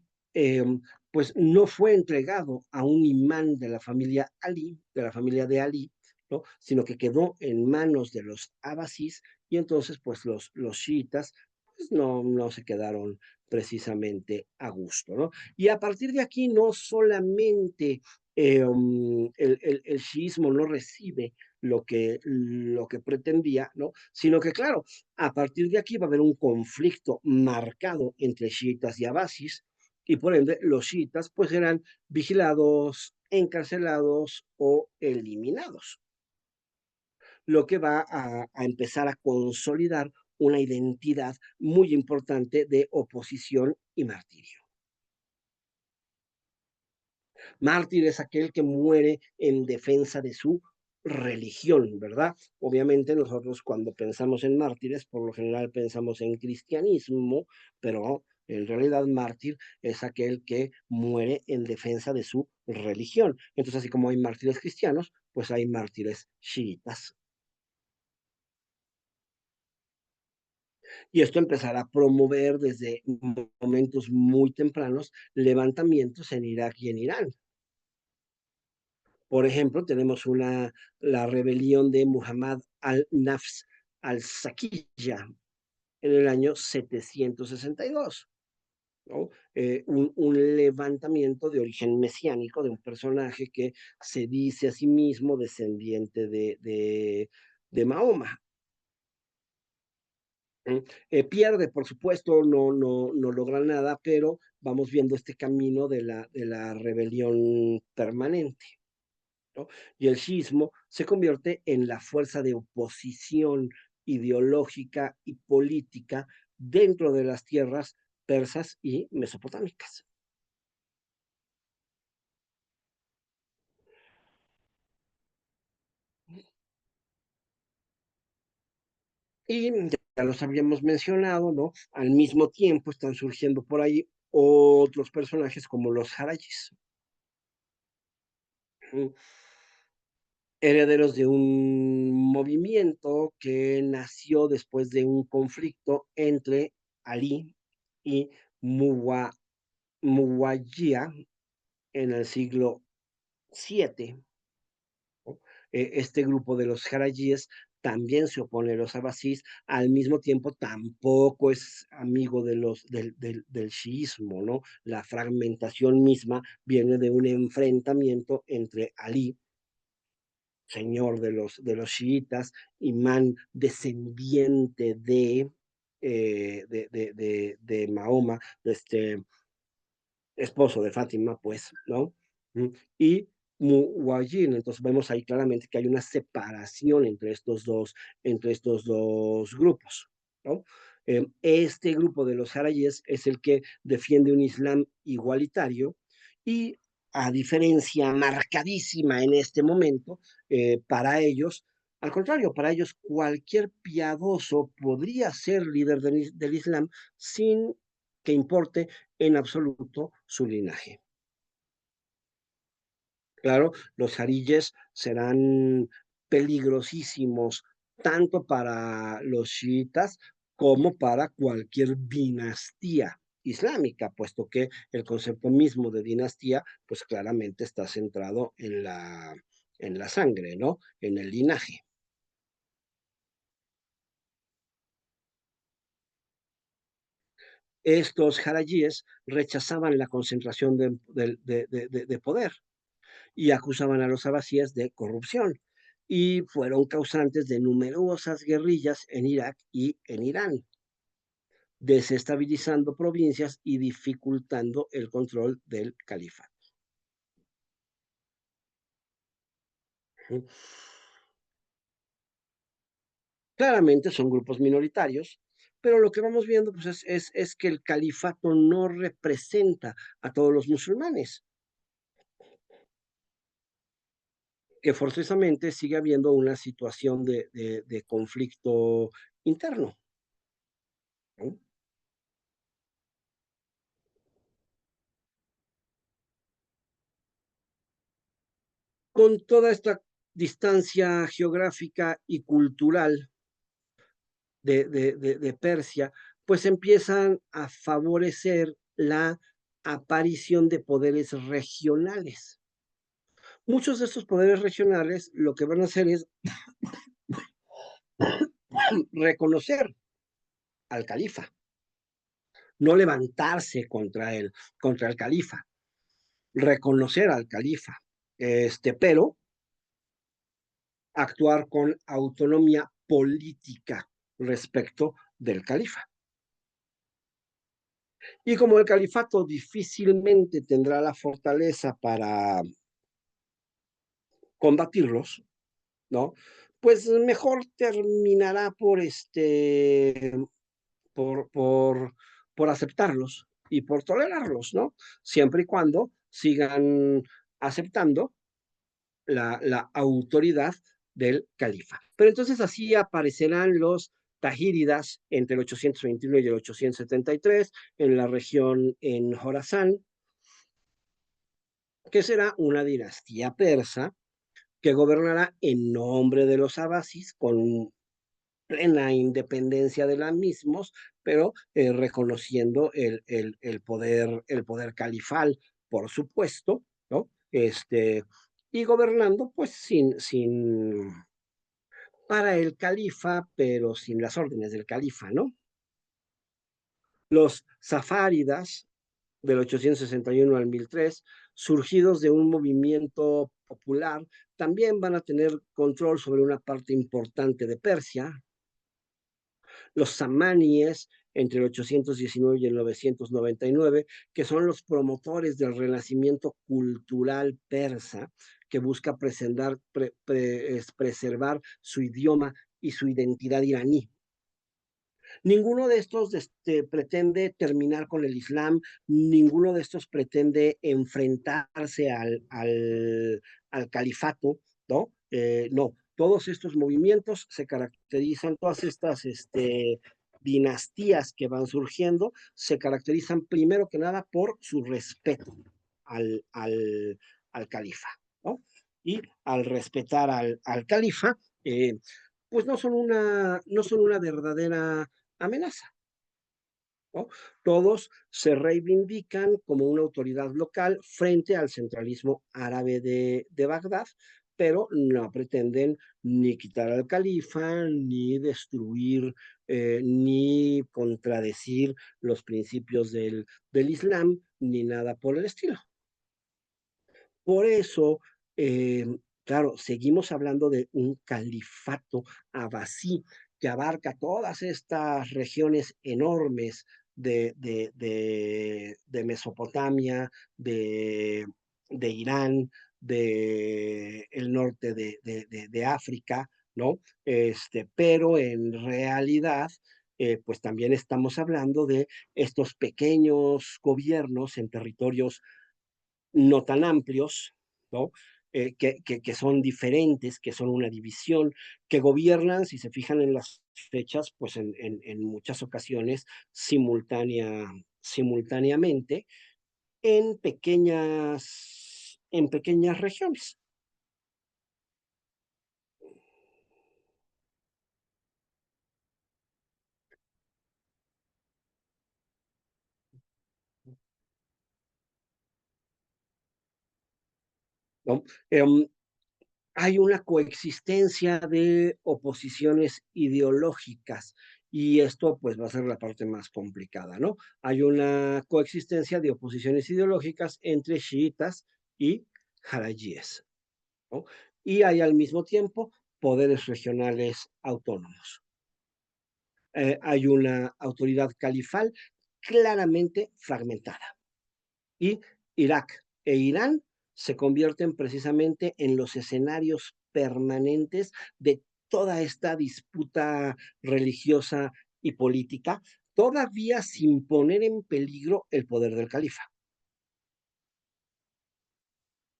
pues no fue entregado a un imán de la familia Ali, de la familia de Ali, ¿no? Sino que quedó en manos de los abasís y entonces pues los chiitas pues no se quedaron precisamente a gusto, ¿no? Y a partir de aquí no solamente el chiismo no recibe lo que pretendía, ¿no? Sino que, claro, a partir de aquí va a haber un conflicto marcado entre chiitas y abasis, y por ende los chiitas pues serán vigilados, encarcelados o eliminados, lo que va a empezar a consolidar una identidad muy importante de oposición y martirio. Mártir es aquel que muere en defensa de su religión, ¿verdad? Obviamente nosotros cuando pensamos en mártires, por lo general pensamos en cristianismo, pero en realidad mártir es aquel que muere en defensa de su religión. Entonces, así como hay mártires cristianos, pues hay mártires chiitas. Y esto empezará a promover desde momentos muy tempranos levantamientos en Irak y en Irán. Por ejemplo, tenemos la rebelión de Muhammad al-Nafs al-Sakiyya en el año 762, ¿no? Un levantamiento de origen mesiánico de un personaje que se dice a sí mismo descendiente de Mahoma. Pierde, por supuesto, no logra nada, pero vamos viendo este camino de la rebelión permanente, ¿no? Y el sismo se convierte en la fuerza de oposición ideológica y política dentro de las tierras persas y mesopotámicas. Y ya los habíamos mencionado, ¿no? Al mismo tiempo están surgiendo por ahí otros personajes como los Harajis, herederos de un movimiento que nació después de un conflicto entre Ali y Muwa, Muwayya en el siglo VII. ¿No? Este grupo de los Harajíes también se opone a los abasís, al mismo tiempo tampoco es amigo del chiismo, ¿no? La fragmentación misma viene de un enfrentamiento entre Ali, señor de los chiitas, imán descendiente de Mahoma, esposo de Fátima, pues, ¿no? Y Muwallin, entonces vemos ahí claramente que hay una separación entre estos dos grupos, ¿no? Este grupo de los harayes es el que defiende un Islam igualitario y a diferencia marcadísima en este momento, para ellos, al contrario, para ellos cualquier piadoso podría ser líder del Islam sin que importe en absoluto su linaje. Claro, los jarilles serán peligrosísimos tanto para los chiitas como para cualquier dinastía islámica, puesto que el concepto mismo de dinastía, pues claramente está centrado en la sangre, ¿no? En el linaje. Estos jarayíes rechazaban la concentración de poder y acusaban a los abasíes de corrupción y fueron causantes de numerosas guerrillas en Irak y en Irán, desestabilizando provincias y dificultando el control del califato. Claramente son grupos minoritarios, pero lo que vamos viendo pues, es que el califato no representa a todos los musulmanes, que forzosamente sigue habiendo una situación de conflicto interno, ¿no? Con toda esta distancia geográfica y cultural de Persia, pues empiezan a favorecer la aparición de poderes regionales. Muchos de estos poderes regionales lo que van a hacer es reconocer al califa, no levantarse contra el califa, reconocer al califa, pero actuar con autonomía política respecto del califa. Y como el califato difícilmente tendrá la fortaleza para combatirlos, ¿no? Pues mejor terminará por aceptarlos y por tolerarlos, ¿no? Siempre y cuando sigan aceptando la autoridad del califa. Pero entonces así aparecerán los Tahíridas entre el 821 y el 873 en la región en Jorazán, que será una dinastía persa que gobernará en nombre de los abasis con plena independencia de los mismos, pero reconociendo el poder califal, por supuesto, ¿no? Y gobernando pues para el califa, pero sin las órdenes del califa, ¿no? Los safáridas del 861 al 1003, surgidos de un movimiento popular, también van a tener control sobre una parte importante de Persia. Los samánies entre el 819 y el 999, que son los promotores del renacimiento cultural persa, que busca preservar su idioma y su identidad iraní. Ninguno de estos pretende terminar con el Islam, ninguno de estos pretende enfrentarse al califato, ¿no? No, todos estos movimientos se caracterizan, todas estas dinastías que van surgiendo, se caracterizan primero que nada por su respeto al, al, al califa, ¿no? Y al respetar al califa, pues no son una verdadera amenaza, ¿no? Todos se reivindican como una autoridad local frente al centralismo árabe de Bagdad, pero no pretenden ni quitar al califa, ni destruir, ni contradecir los principios del Islam, ni nada por el estilo. Por eso, claro, seguimos hablando de un califato abasí que abarca todas estas regiones enormes de Mesopotamia, de Irán, de el norte de África, ¿no? Pero en realidad, pues también estamos hablando de estos pequeños gobiernos en territorios no tan amplios, ¿no? Que son diferentes, que son una división, que gobiernan, si se fijan en las fechas, pues en muchas ocasiones simultáneamente en pequeñas regiones, ¿no? Hay una coexistencia de oposiciones ideológicas y esto pues va a ser la parte más complicada, ¿no? Hay una coexistencia de oposiciones ideológicas entre chiitas y jarayíes, ¿no? Y hay al mismo tiempo poderes regionales autónomos. Hay una autoridad califal claramente fragmentada y Irak e Irán se convierten precisamente en los escenarios permanentes de toda esta disputa religiosa y política, todavía sin poner en peligro el poder del califa,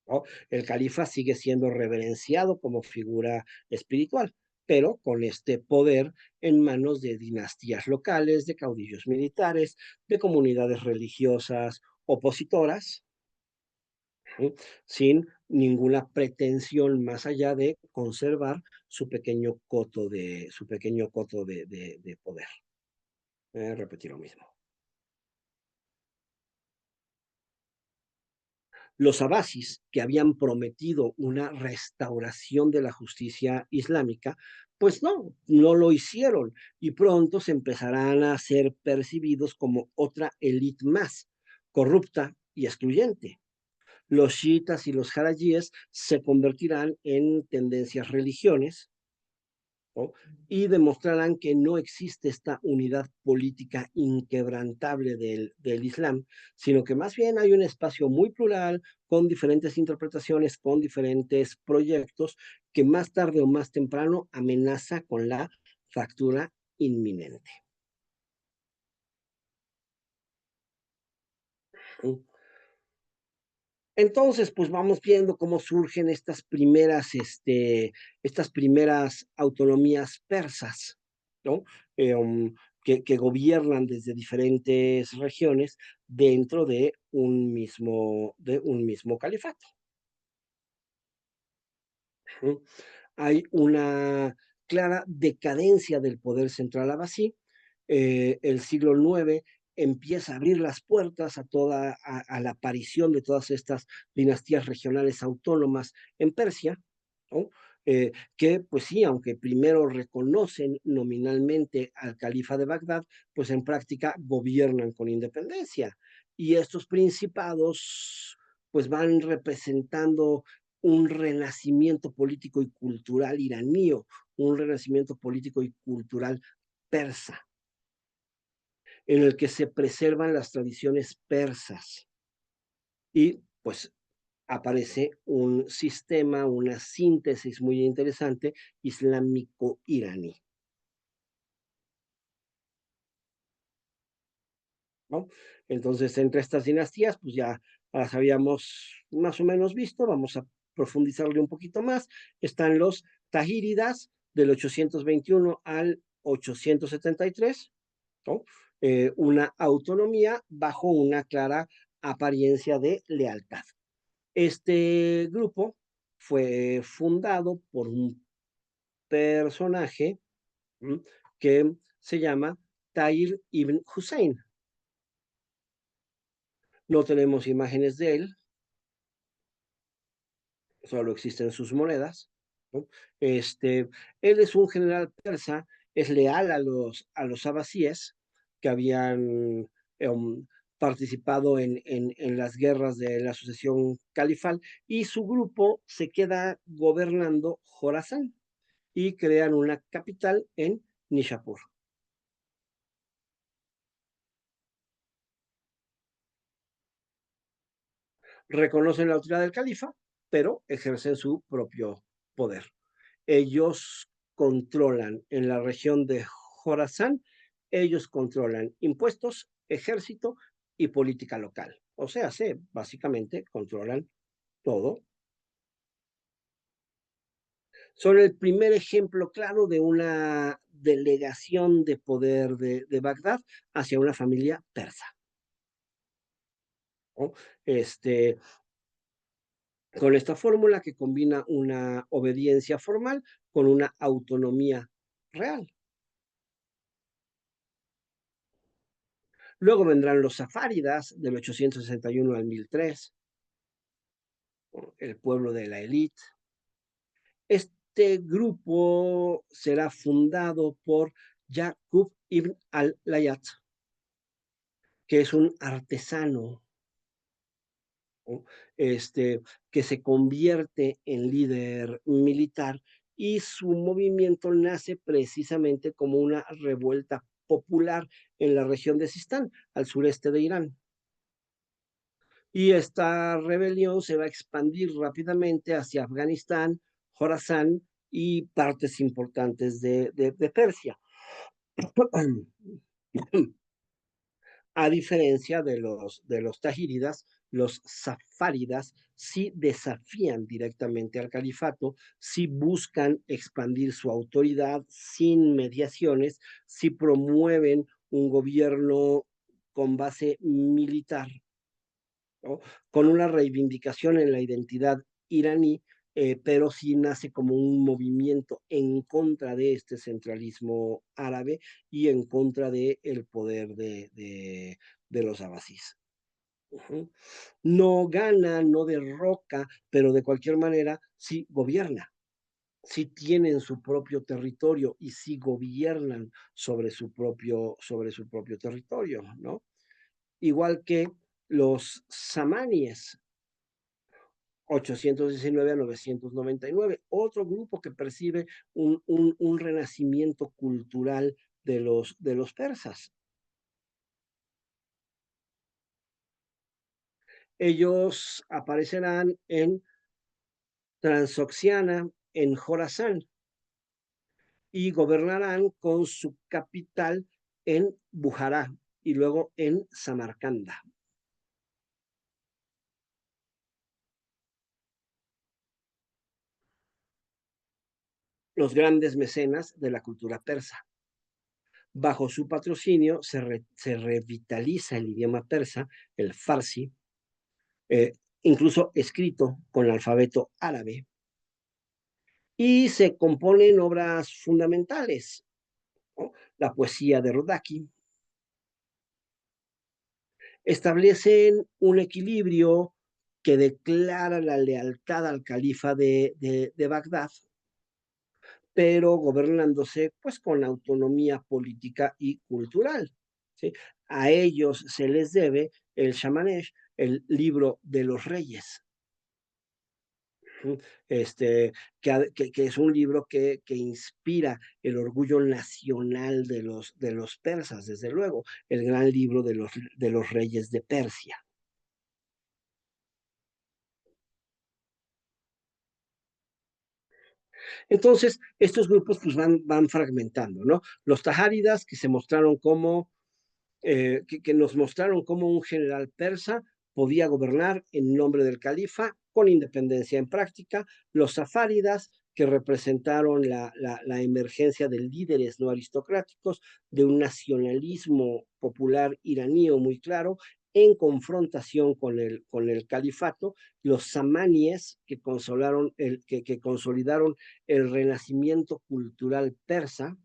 ¿no? El califa sigue siendo reverenciado como figura espiritual, pero con este poder en manos de dinastías locales, de caudillos militares, de comunidades religiosas opositoras, ¿sí? Sin ninguna pretensión más allá de conservar su pequeño coto de poder. Repetir lo mismo. Los abasis, que habían prometido una restauración de la justicia islámica, pues no lo hicieron y pronto se empezarán a ser percibidos como otra élite más, corrupta y excluyente. Los chiitas y los jarayíes se convertirán en tendencias religiones, ¿no? Y demostrarán que no existe esta unidad política inquebrantable del Islam, sino que más bien hay un espacio muy plural, con diferentes interpretaciones, con diferentes proyectos, que más tarde o más temprano amenaza con la fractura inminente. Entonces, pues vamos viendo cómo surgen estas primeras autonomías persas, ¿no? Eh, um, que gobiernan desde diferentes regiones dentro de un mismo califato. ¿No? Hay una clara decadencia del poder central abasí. El siglo IX empieza a abrir las puertas a la aparición de todas estas dinastías regionales autónomas en Persia, ¿no? Que pues sí, aunque primero reconocen nominalmente al califa de Bagdad, pues en práctica gobiernan con independencia. Y estos principados pues van representando un renacimiento político y cultural iranío, un renacimiento político y cultural persa, en el que se preservan las tradiciones persas y pues aparece un sistema, una síntesis muy interesante islámico-iraní, ¿no? Entonces, entre estas dinastías, pues ya las habíamos más o menos visto, vamos a profundizarle un poquito más. Están los Tahíridas del 821 al 873, ¿no? Una autonomía bajo una clara apariencia de lealtad. Este grupo fue fundado por un personaje, ¿m? Que se llama Tahir ibn Hussein. No tenemos imágenes de él, solo existen sus monedas, ¿no? Él es un general persa, es leal a los abasíes que habían participado en las guerras de la sucesión califal, y su grupo se queda gobernando Jorazán y crean una capital en Nishapur. Reconocen la autoridad del califa, pero ejercen su propio poder. Ellos controlan en la región de Jorazán, ellos controlan impuestos, ejército y política local. O sea, básicamente controlan todo. Son el primer ejemplo claro de una delegación de poder de Bagdad hacia una familia persa, ¿no? Este, con esta fórmula que combina una obediencia formal con una autonomía real. Luego vendrán los safáridas del 861 al 1003, el pueblo de la élite. Este grupo será fundado por Yaqub ibn al-Layat, que es un artesano, ¿no? Que se convierte en líder militar, y su movimiento nace precisamente como una revuelta popular en la región de Sistán, al sureste de Irán. Y esta rebelión se va a expandir rápidamente hacia Afganistán, Jorazán y partes importantes de Persia. A diferencia de los tajíridas, los safáridas sí desafían directamente al califato, sí buscan expandir su autoridad sin mediaciones, sí promueven un gobierno con base militar, ¿no? Con una reivindicación en la identidad iraní, pero sí nace como un movimiento en contra de este centralismo árabe y en contra del poder de los abasís. Uh-huh. No gana, no derroca, pero de cualquier manera sí gobierna, sí tienen su propio territorio y sí gobiernan sobre su propio territorio, ¿no? Igual que los samaníes, 819 a 999, otro grupo que percibe un renacimiento cultural de los persas. Ellos aparecerán en Transoxiana, en Jorazán, y gobernarán con su capital en Bujará y luego en Samarcanda. Los grandes mecenas de la cultura persa. Bajo su patrocinio se revitaliza el idioma persa, el farsi, incluso escrito con el alfabeto árabe, y se componen obras fundamentales, ¿no? La poesía de Rudaki. Establecen un equilibrio que declara la lealtad al califa de Bagdad, pero gobernándose pues con autonomía política y cultural, ¿sí? A ellos se les debe el Shamanesh, el libro de los reyes, que es un libro que inspira el orgullo nacional de los persas, desde luego, el gran libro de los reyes de Persia. Entonces, estos grupos pues van fragmentando, ¿no? Los tajáridas que se mostraron como que nos mostraron cómo un general persa podía gobernar en nombre del califa con independencia en práctica, los safáridas que representaron la emergencia de líderes no aristocráticos, de un nacionalismo popular iranío muy claro, en confrontación con el califato, los samaníes que consolidaron el renacimiento cultural persa,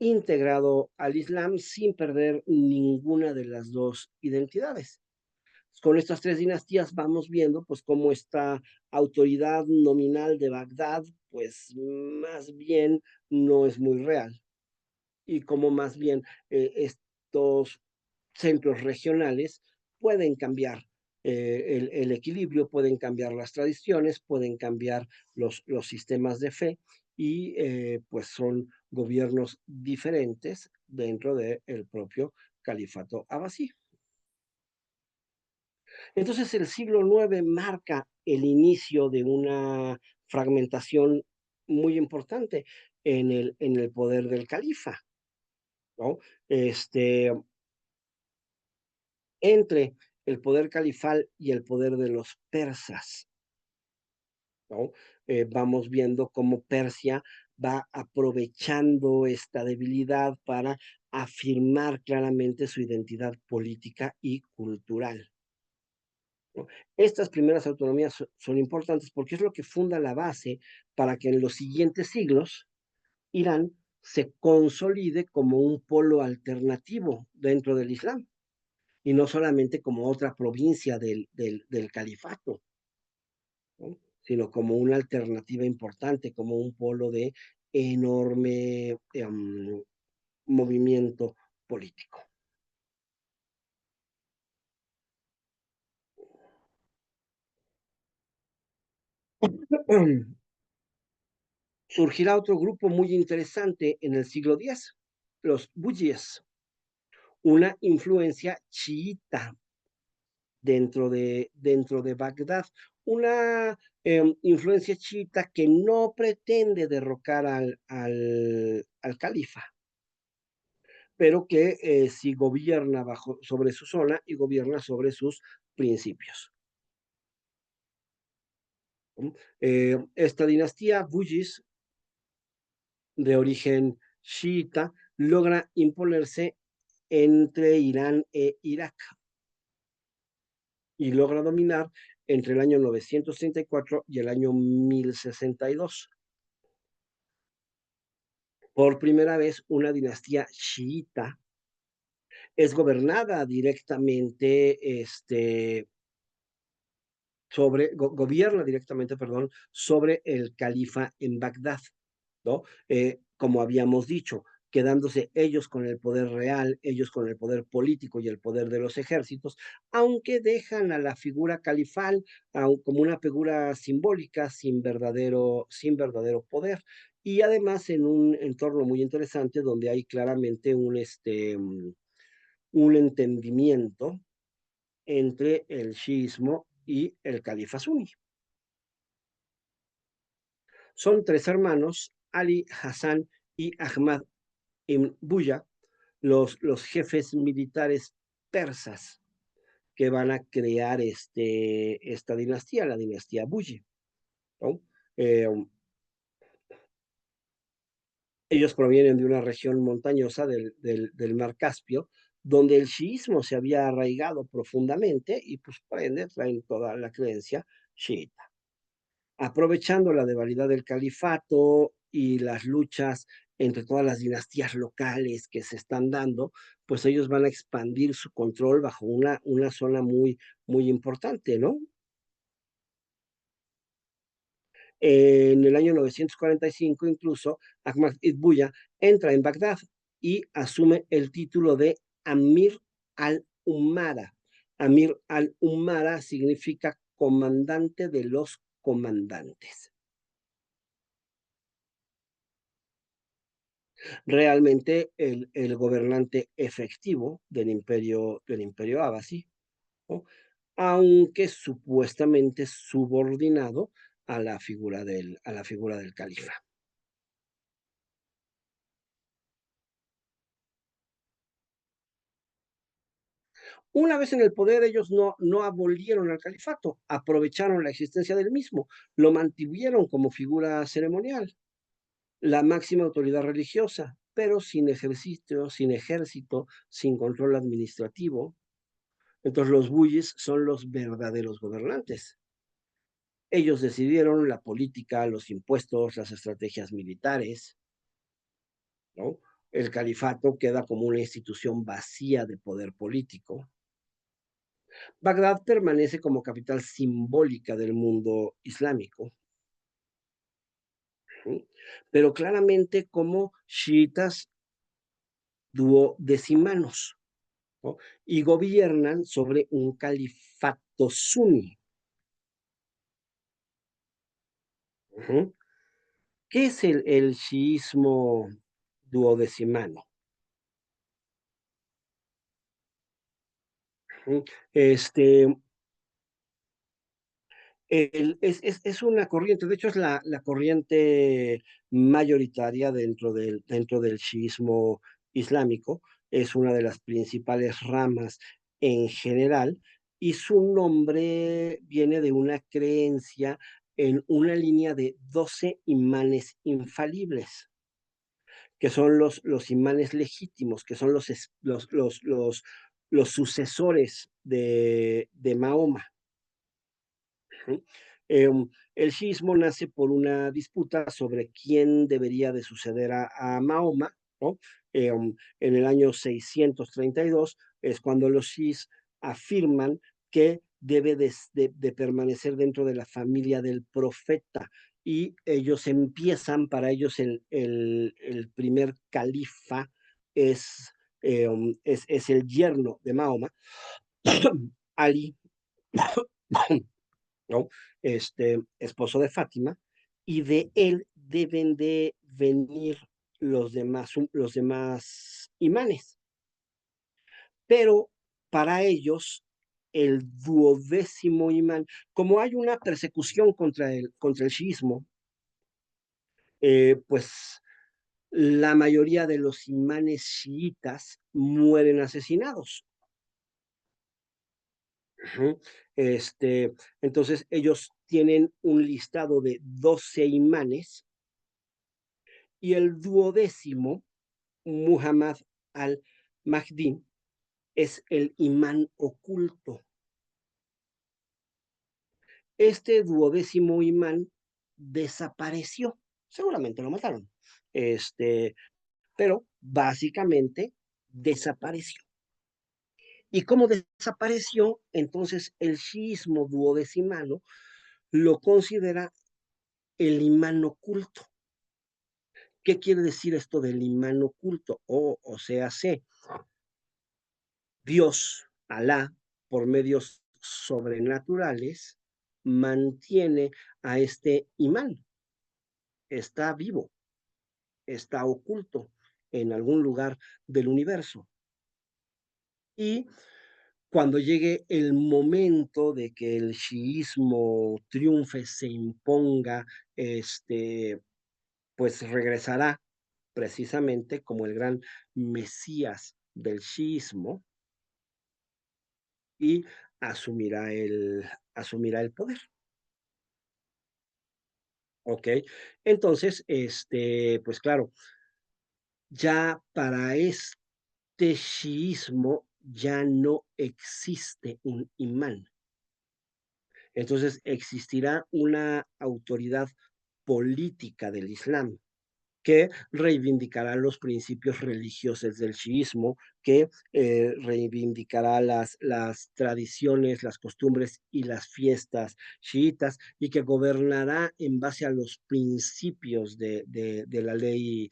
integrado al Islam sin perder ninguna de las dos identidades. Con estas tres dinastías vamos viendo pues cómo esta autoridad nominal de Bagdad pues más bien no es muy real y cómo más bien estos centros regionales pueden cambiar el equilibrio, pueden cambiar las tradiciones, pueden cambiar los sistemas de fe y pues son gobiernos diferentes dentro del propio califato abasí. Entonces el siglo IX marca el inicio de una fragmentación muy importante en el poder del califa, ¿no? Este, entre el poder califal y el poder de los persas, ¿no? Vamos viendo cómo Persia va aprovechando esta debilidad para afirmar claramente su identidad política y cultural, ¿no? Estas primeras autonomías son importantes porque es lo que funda la base para que en los siguientes siglos Irán se consolide como un polo alternativo dentro del Islam y no solamente como otra provincia del califato, ¿no? Sino como una alternativa importante, como un polo de enorme movimiento político. Surgirá otro grupo muy interesante en el siglo X, los buyíes, una influencia chiita dentro de Bagdad, una influencia chiita que no pretende derrocar al califa, pero que sí gobierna sobre su zona y gobierna sobre sus principios. Esta dinastía, Buyis, de origen chiita, logra imponerse entre Irán e Irak y logra dominar entre el año 934 y el año 1062. Por primera vez, una dinastía chiita es gobernada directamente, gobierna directamente, perdón, sobre el califa en Bagdad, ¿no? Como habíamos dicho, quedándose ellos con el poder real, ellos con el poder político y el poder de los ejércitos, aunque dejan a la figura califal como una figura simbólica sin verdadero poder. Y además en un entorno muy interesante donde hay claramente un entendimiento entre el chiismo y el califa suní. Son tres hermanos, Ali, Hassan y Ahmad ibn Buya, los jefes militares persas que van a crear esta dinastía, la dinastía Buyi, ¿no? Eh, Ellos provienen de una región montañosa del mar Caspio, donde el chiismo se había arraigado profundamente y pues por ende traen toda la creencia chiita. Aprovechando la debilidad del califato y las luchas entre todas las dinastías locales que se están dando, pues ellos van a expandir su control bajo una zona muy importante, ¿no? En el año 945, incluso, Ahmad ibn Buya entra en Bagdad y asume el título de Amir al-Ummara. Amir al-Ummara significa comandante de los comandantes. Realmente el gobernante efectivo del imperio abasí, ¿no? Aunque supuestamente subordinado a la figura del califa. Una vez en el poder, ellos no abolieron al califato, aprovecharon la existencia del mismo, lo mantuvieron como figura ceremonial, la máxima autoridad religiosa, pero sin ejército, sin control administrativo. Entonces los buyis son los verdaderos gobernantes. Ellos decidieron la política, los impuestos, las estrategias militares, ¿no? El califato queda como una institución vacía de poder político. Bagdad permanece como capital simbólica del mundo islámico, ¿sí? Pero claramente como chiitas duodecimanos, ¿no? Y gobiernan sobre un califato suní. Uh-huh. ¿Qué es el chiismo duodecimano? Uh-huh. Este, es una corriente, de hecho es la corriente mayoritaria dentro del chiismo islámico, es una de las principales ramas en general, y su nombre viene de una creencia en una línea de 12 imanes infalibles, que son los imanes legítimos, que son los sucesores de Mahoma. ¿Sí? El sismo nace por una disputa sobre quién debería de suceder a Mahoma, ¿no? En el año 632 es cuando los shis afirman que debe de permanecer dentro de la familia del profeta, y ellos empiezan, para ellos el primer califa es, es el yerno de Mahoma, Ali, ¿no? Esposo de Fátima, y de él deben de venir los demás imanes. Pero para ellos, el duodécimo imán, como hay una persecución contra el shiismo, pues la mayoría de los imanes chiitas mueren asesinados. Ujú. Entonces ellos tienen un listado de 12 imanes, y el duodécimo, Muhammad al-Mahdi, es el imán oculto. Este duodécimo imán desapareció, seguramente lo mataron, pero básicamente desapareció. ¿Y cómo desapareció? Entonces el shiismo duodecimano lo considera el imán oculto. ¿Qué quiere decir esto del imán oculto? O sea, Dios, Alá, por medios sobrenaturales, mantiene a este imán. Está vivo, está oculto en algún lugar del universo. Y cuando llegue el momento de que el chiismo triunfe, se imponga, pues regresará precisamente como el gran mesías del chiismo, y asumirá asumirá el poder. ¿Ok? Entonces, pues claro, ya para este chiismo ya no existe un imán. Entonces existirá una autoridad política del Islam que reivindicará los principios religiosos del chiismo, que reivindicará las tradiciones, las costumbres y las fiestas chiitas, y que gobernará en base a los principios de la ley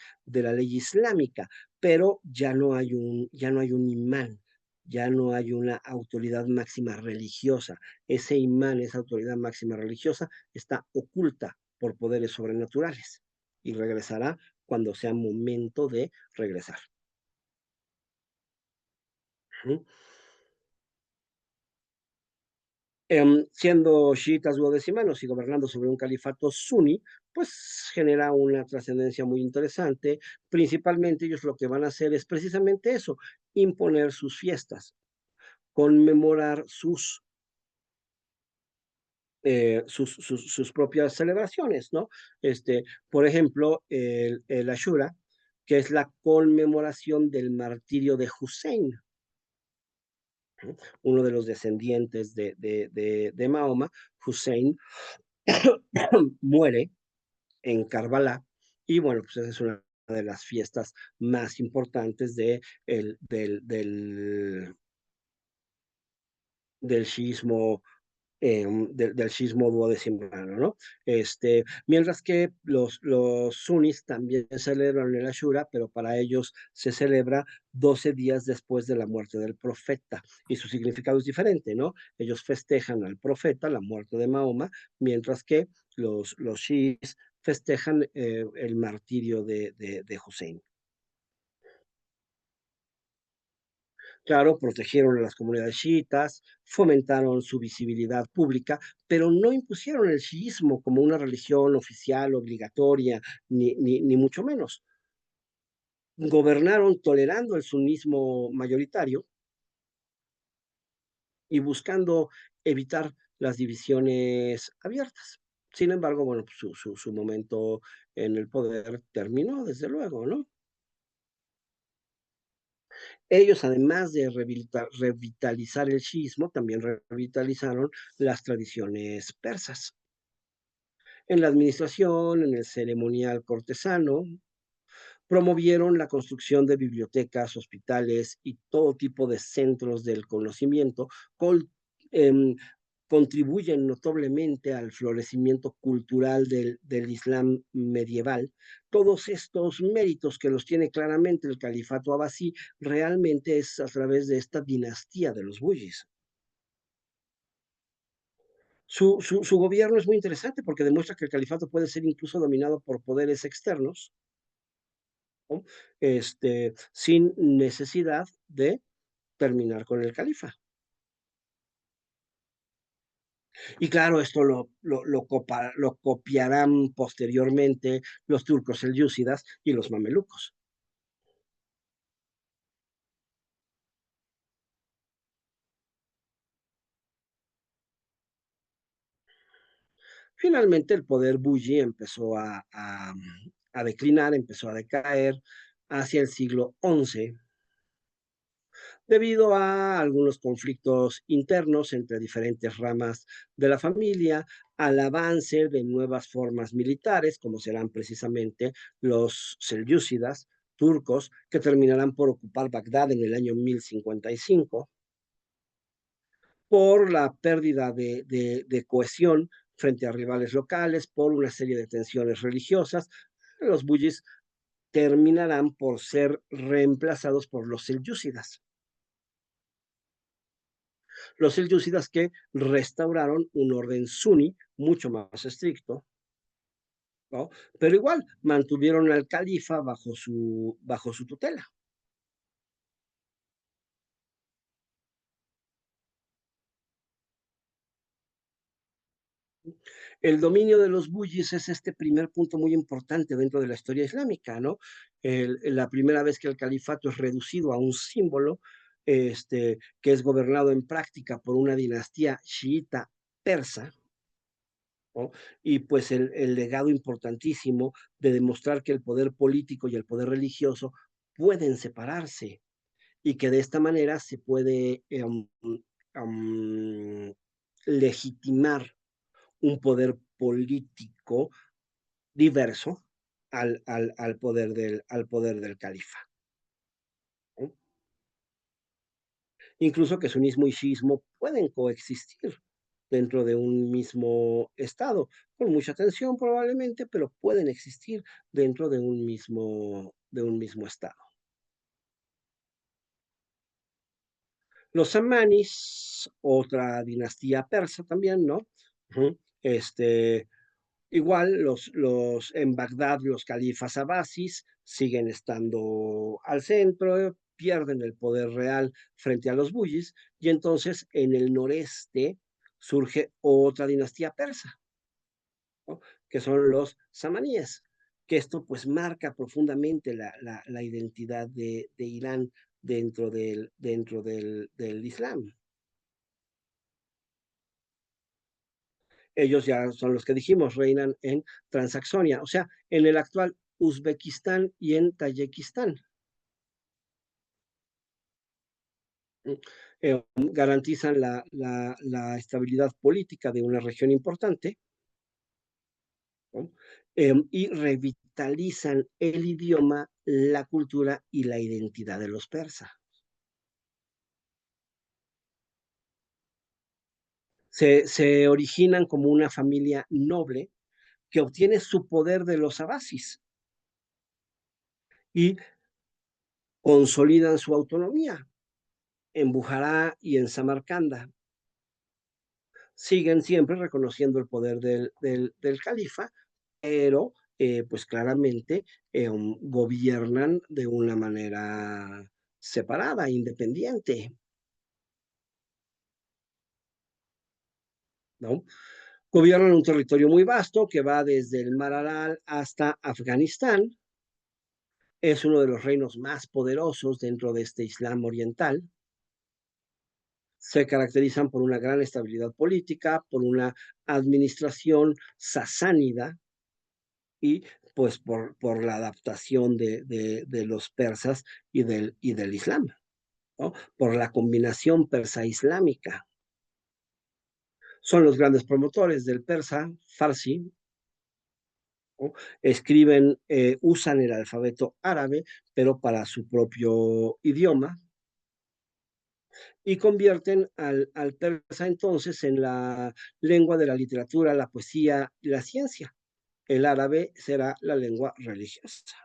islámica, pero ya no hay un imán, ya no hay una autoridad máxima religiosa. Ese imán, esa autoridad máxima religiosa, está oculta por poderes sobrenaturales, y regresará cuando sea momento de regresar. ¿Mm? Siendo chiitas duodecimanos y gobernando sobre un califato suní, pues genera una trascendencia muy interesante. Principalmente ellos lo que van a hacer es precisamente eso, imponer sus fiestas, conmemorar sus propias celebraciones, ¿no? Por ejemplo, el Ashura, que es la conmemoración del martirio de Hussein, ¿no? Uno de los descendientes de Mahoma. Hussein muere en Karbala y bueno, pues esa es una de las fiestas más importantes del shiismo, del sismo duodecimano, ¿no? Mientras que los sunis también celebran el Ashura, pero para ellos se celebra 12 días después de la muerte del profeta, y su significado es diferente, ¿no? Ellos festejan al profeta, la muerte de Mahoma, mientras que los chiíes festejan el martirio de Hussein. Claro, protegieron a las comunidades chiitas, fomentaron su visibilidad pública, pero no impusieron el chiismo como una religión oficial obligatoria, ni mucho menos. Gobernaron tolerando el sunismo mayoritario y buscando evitar las divisiones abiertas. Sin embargo, bueno, pues su momento en el poder terminó, desde luego, ¿no? Ellos, además de revitalizar el shiismo, también revitalizaron las tradiciones persas. En la administración, en el ceremonial cortesano, promovieron la construcción de bibliotecas, hospitales y todo tipo de centros del conocimiento, col- em, contribuyen notablemente al florecimiento cultural del Islam medieval. Todos estos méritos que los tiene claramente el califato abasí, realmente es a través de esta dinastía de los buyis. Su gobierno es muy interesante porque demuestra que el califato puede ser incluso dominado por poderes externos, ¿no? Sin necesidad de terminar con el califa. Y claro, esto lo copiarán posteriormente los turcos selyúcidas y los mamelucos. Finalmente, el poder buyi empezó a declinar, empezó a decaer hacia el siglo XI, debido a algunos conflictos internos entre diferentes ramas de la familia, al avance de nuevas formas militares, como serán precisamente los selyúcidas turcos, que terminarán por ocupar Bagdad en el año 1055, por la pérdida de cohesión frente a rivales locales, por una serie de tensiones religiosas. Los buyis terminarán por ser reemplazados por los selyúcidas. Los selyúcidas que restauraron un orden suní mucho más estricto, ¿no? Pero igual mantuvieron al califa bajo su tutela. El dominio de los buyis es este primer punto muy importante dentro de la historia islámica, ¿no? La primera vez que el califato es reducido a un símbolo, que es gobernado en práctica por una dinastía chiita persa, ¿no? Y pues el legado importantísimo de demostrar que el poder político y el poder religioso pueden separarse y que de esta manera se puede um, legitimar un poder político diverso al poder del califa, ¿no? Incluso que sunismo y shiismo pueden coexistir dentro de un mismo estado, con mucha tensión probablemente, pero pueden existir dentro de un mismo estado. Los samanis, otra dinastía persa también, ¿no? Ujú. Igual en Bagdad los califas abbasis siguen estando al centro, pierden el poder real frente a los buyis, y entonces en el noreste surge otra dinastía persa, ¿no? Que son los samaníes, que esto pues marca profundamente la identidad de Irán dentro del Islam. Ellos ya son los que dijimos, reinan en Transaxonia, o sea, en el actual Uzbekistán y en Tayikistán. Garantizan la estabilidad política de una región importante, ¿no? Y revitalizan el idioma, la cultura y la identidad de los persas. Se originan como una familia noble que obtiene su poder de los abasis y consolidan su autonomía en Bujará y en Samarcanda. Siguen siempre reconociendo el poder del califa, pero pues claramente gobiernan de una manera separada, independiente, ¿no? Gobiernan un territorio muy vasto que va desde el Mar Aral hasta Afganistán. Es uno de los reinos más poderosos dentro de este Islam oriental. Se caracterizan por una gran estabilidad política, por una administración sasánida y pues por la adaptación de los persas y del Islam, ¿no? Por la combinación persa-islámica. Son los grandes promotores del persa, farsi, ¿no? Escriben, usan el alfabeto árabe, pero para su propio idioma, y convierten al persa entonces en la lengua de la literatura, la poesía y la ciencia. El árabe será la lengua religiosa.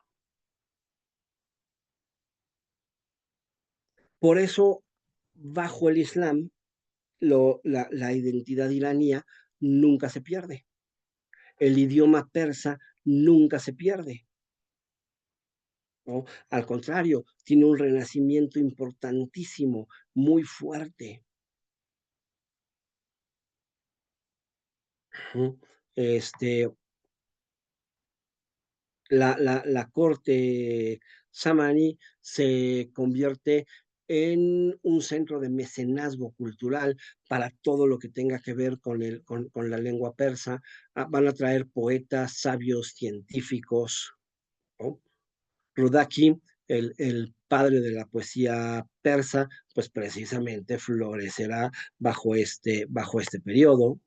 Por eso, bajo el Islam, la identidad iraní nunca se pierde. El idioma persa nunca se pierde, ¿no? Al contrario, tiene un renacimiento importantísimo, muy fuerte. Este, la corte samaní se convierte en un centro de mecenazgo cultural para todo lo que tenga que ver con la lengua persa. Van a traer poetas, sabios, científicos, ¿no? Rudaki, el padre de la poesía persa, pues precisamente florecerá bajo este periodo.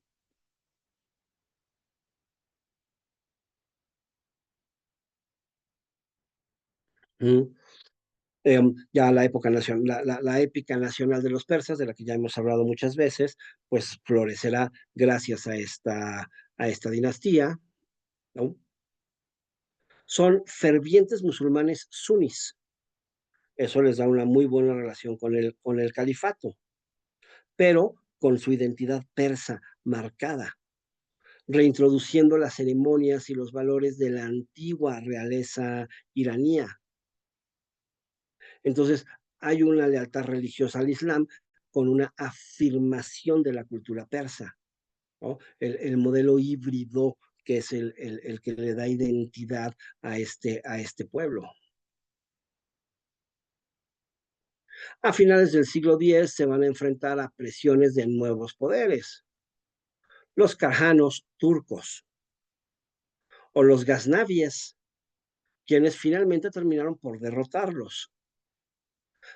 ¿Mm? Ya la época nacional, la épica nacional de los persas, de la que ya hemos hablado muchas veces, pues florecerá gracias a esta dinastía, ¿no? Son fervientes musulmanes sunis. Eso les da una muy buena relación con el califato, pero con su identidad persa marcada, reintroduciendo las ceremonias y los valores de la antigua realeza iranía. Entonces, hay una lealtad religiosa al Islam con una afirmación de la cultura persa, ¿no? El modelo híbrido que es el que le da identidad a este pueblo. A finales del siglo X se van a enfrentar a presiones de nuevos poderes, los karjanos turcos o los gaznavíes, quienes finalmente terminaron por derrotarlos.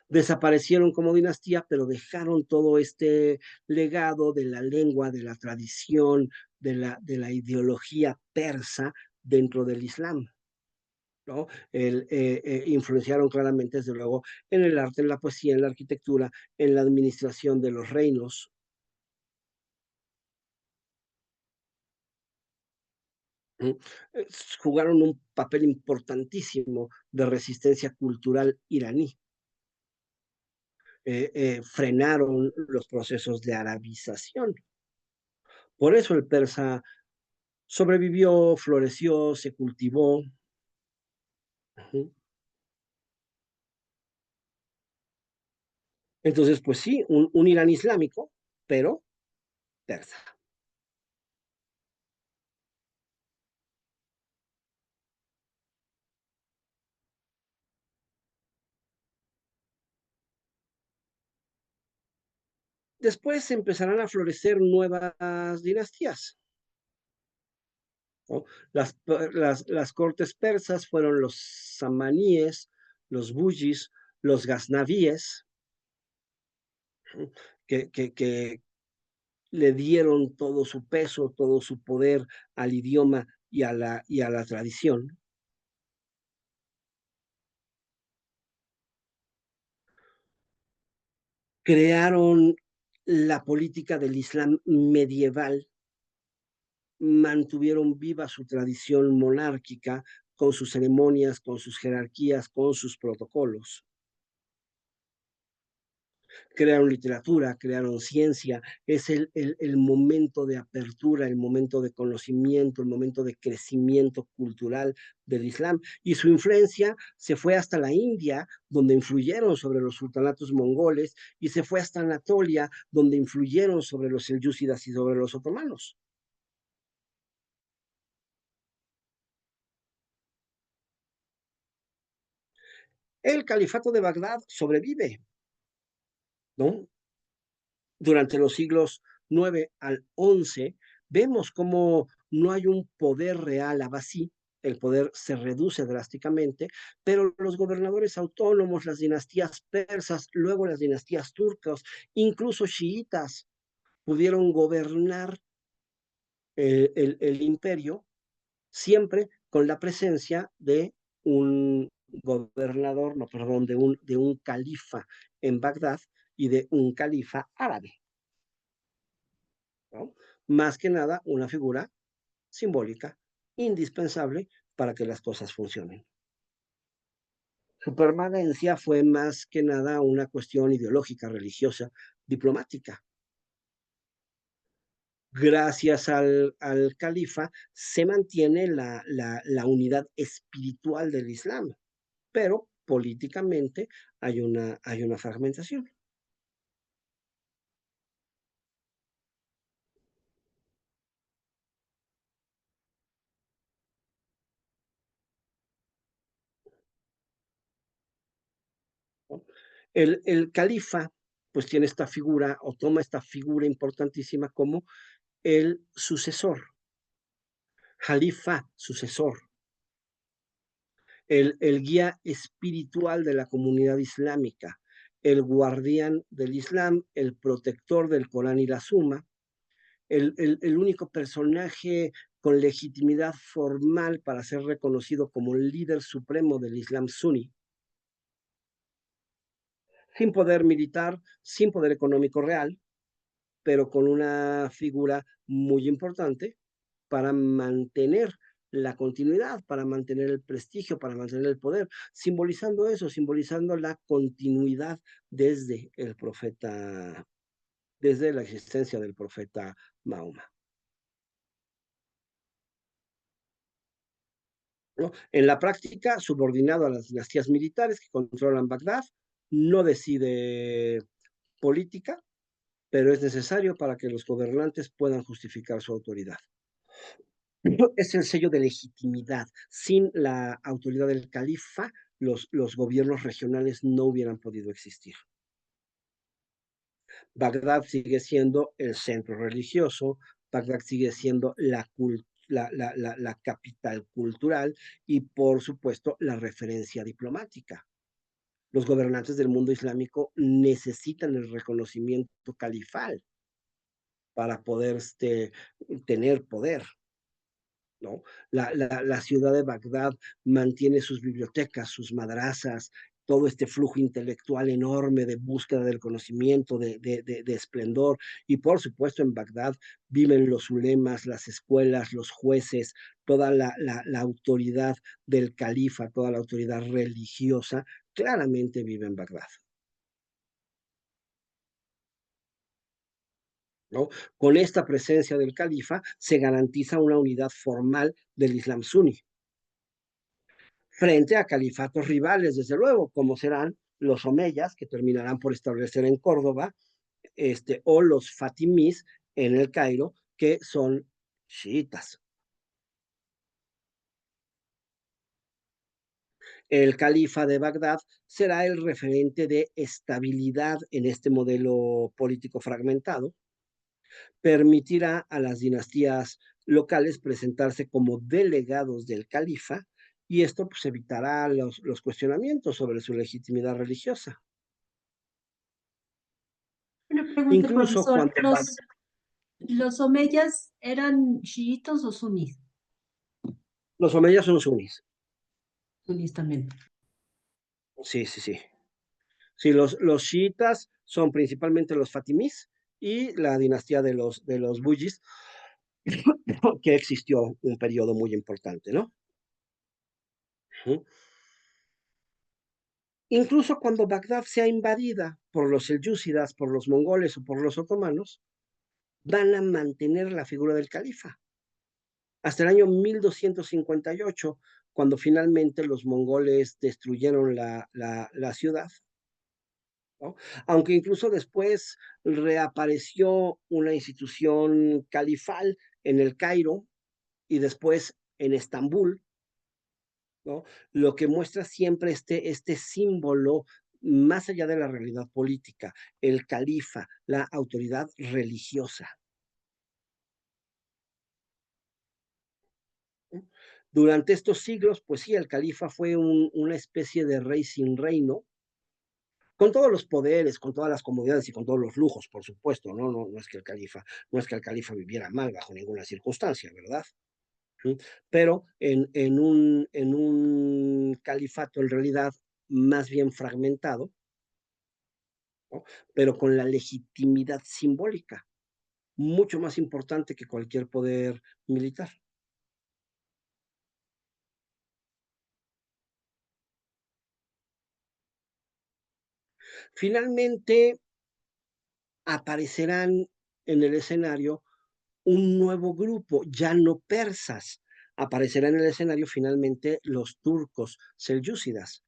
Desaparecieron como dinastía, pero dejaron todo este legado de la lengua, de la tradición, de la ideología persa dentro del Islam, ¿no? Influenciaron claramente, desde luego, en el arte, en la poesía, en la arquitectura, en la administración de los reinos. ¿Mm? Jugaron un papel importantísimo de resistencia cultural iraní. Frenaron los procesos de arabización. Por eso el persa sobrevivió, floreció, se cultivó. Ujú. Entonces, pues sí, un Irán islámico, pero persa. Después empezarán a florecer nuevas dinastías, ¿no? Las cortes persas fueron los samaníes, los buyis, los gaznavíes, que le dieron todo su peso, todo su poder al idioma y a la tradición. Crearon la política del Islam medieval, mantuvieron viva su tradición monárquica con sus ceremonias, con sus jerarquías, con sus protocolos. Crearon literatura, crearon ciencia, es el momento de apertura, el momento de conocimiento, el momento de crecimiento cultural del Islam. Y su influencia se fue hasta la India, donde influyeron sobre los sultanatos mongoles, y se fue hasta Anatolia, donde influyeron sobre los selyúcidas y sobre los otomanos. El califato de Bagdad sobrevive, ¿no? Durante los siglos 9 al 11, vemos cómo no hay un poder real abasí, el poder se reduce drásticamente, pero los gobernadores autónomos, las dinastías persas, luego las dinastías turcas, incluso chiitas, pudieron gobernar el imperio siempre con la presencia de un gobernador, no, perdón, de un califa en Bagdad y de un califa árabe, ¿no? Más que nada una figura simbólica, indispensable para que las cosas funcionen. Su permanencia fue más que nada una cuestión ideológica, religiosa, diplomática. Gracias al califa se mantiene la unidad espiritual del Islam, pero políticamente hay una fragmentación. ¿No? El califa pues tiene esta figura o toma esta figura importantísima como el sucesor, Jalifa, sucesor, el guía espiritual de la comunidad islámica, el guardián del Islam, el protector del Corán y la Suma, el único personaje con legitimidad formal para ser reconocido como el líder supremo del Islam suní, sin poder militar, sin poder económico real, pero con una figura muy importante para mantener la continuidad, para mantener el prestigio, para mantener el poder, simbolizando eso, simbolizando la continuidad desde el profeta, desde la existencia del profeta Mahoma, ¿no? En la práctica, subordinado a las dinastías militares que controlan Bagdad, no decide política, pero es necesario para que los gobernantes puedan justificar su autoridad. Es el sello de legitimidad. Sin la autoridad del califa, los gobiernos regionales no hubieran podido existir. Bagdad sigue siendo el centro religioso, Bagdad sigue siendo la capital cultural y, por supuesto, la referencia diplomática. Los gobernantes del mundo islámico necesitan el reconocimiento califal para poder tener poder. ¿No? La ciudad de Bagdad mantiene sus bibliotecas, sus madrazas, todo este flujo intelectual enorme de búsqueda del conocimiento, de esplendor. Y por supuesto en Bagdad viven los ulemas, las escuelas, los jueces, toda la autoridad del califa, toda la autoridad religiosa, claramente vive en Bagdad. ¿No? Con esta presencia del califa se garantiza una unidad formal del Islam suní, frente a califatos rivales, desde luego, como serán los omeyas, que terminarán por establecer en Córdoba, o los fatimís, en el Cairo que son chiitas. El califa de Bagdad será el referente de estabilidad en este modelo político fragmentado, permitirá a las dinastías locales presentarse como delegados del califa y esto pues, evitará los cuestionamientos sobre su legitimidad religiosa. Una pregunta, Incluso profesor. cuando ¿Los omeyas eran chiitos o sunís? los omeyas son sunís. Sunís también. Sí, sí, sí. Sí, los chiitas son principalmente los fatimís y la dinastía de los buyis, que existió un periodo muy importante, ¿no? Incluso cuando Bagdad sea invadida por los selyúcidas, por los mongoles o por los otomanos, van a mantener la figura del califa. Hasta el año 1258, cuando finalmente los mongoles destruyeron la ciudad, ¿no? Aunque incluso después reapareció una institución califal en el Cairo y después en Estambul, ¿no? Lo que muestra siempre este símbolo más allá de la realidad política, el califa, la autoridad religiosa. Durante estos siglos, pues sí, el califa fue una especie de rey sin reino, con todos los poderes, con todas las comodidades y con todos los lujos, por supuesto, no es que no es que el califa viviera mal bajo ninguna circunstancia, ¿verdad? Pero en un califato en realidad más bien fragmentado, ¿no? Pero con la legitimidad simbólica, mucho más importante que cualquier poder militar. Finalmente aparecerán en el escenario un nuevo grupo, ya no persas. Aparecerá en el escenario finalmente los turcos selyúcidas,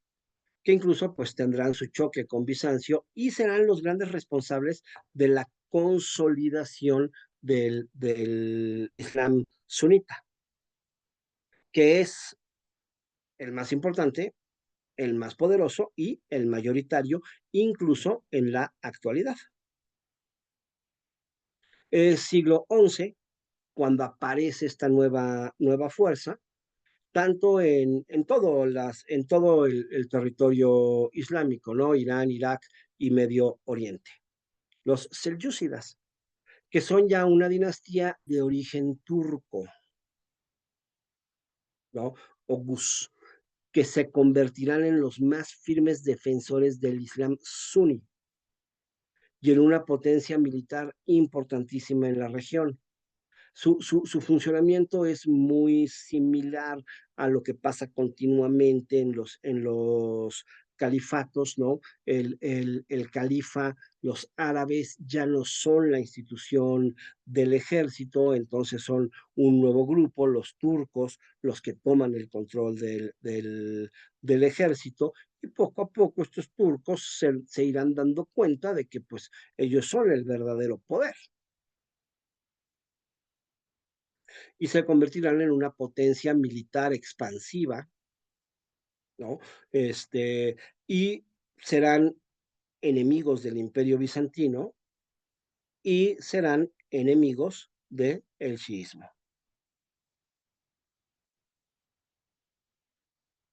que incluso pues tendrán su choque con Bizancio y serán los grandes responsables de la consolidación del Islam sunita, que es el más importante, el más poderoso y el mayoritario, incluso en la actualidad. Es siglo XI cuando aparece esta nueva fuerza, tanto en todo el territorio islámico, ¿no? Irán, Irak y Medio Oriente. Los selyúcidas, que son ya una dinastía de origen turco, ¿no? Oghuz, que se convertirán en los más firmes defensores del Islam suní y en una potencia militar importantísima en la región. Su funcionamiento es muy similar a lo que pasa continuamente en los califatos, ¿no? El califa, los árabes ya no son la institución del ejército, entonces son un nuevo grupo, los turcos, los que toman el control del ejército, y poco a poco estos turcos se irán dando cuenta de que pues ellos son el verdadero poder y se convertirán en una potencia militar expansiva, ¿no? Y serán enemigos del Imperio Bizantino y serán enemigos del chiismo.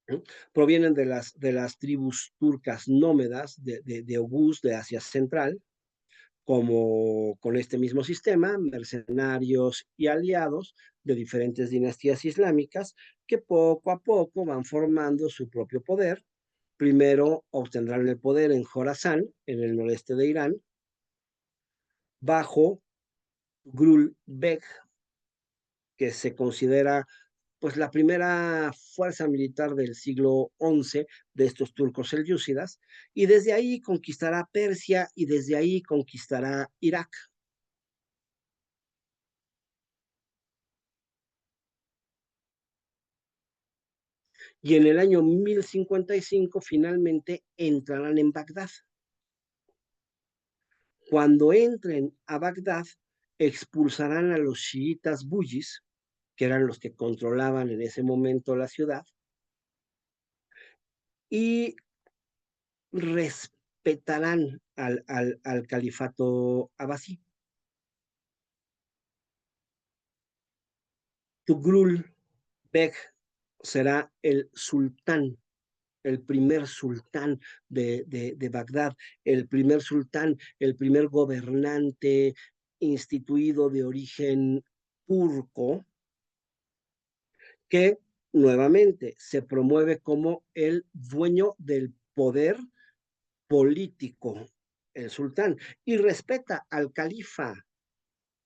¿No? Provienen de las tribus turcas nómadas de Oghuz, de Asia Central, como con este mismo sistema, mercenarios y aliados de diferentes dinastías islámicas que poco a poco van formando su propio poder. Primero obtendrán el poder en Jorazán, en el noreste de Irán, bajo Grul Beg, que se considera pues la primera fuerza militar del siglo XI de estos turcos selyúcidas, y desde ahí conquistará Persia y desde ahí conquistará Irak. Y en el año 1055 finalmente entrarán en Bagdad. Cuando entren a Bagdad, expulsarán a los chiitas buyis, que eran los que controlaban en ese momento la ciudad, y respetarán al califato abasí. Tugrul Beg será el primer sultán de Bagdad, el primer sultán, el primer gobernante instituido de origen turco, que nuevamente se promueve como el dueño del poder político, el sultán, y respeta al califa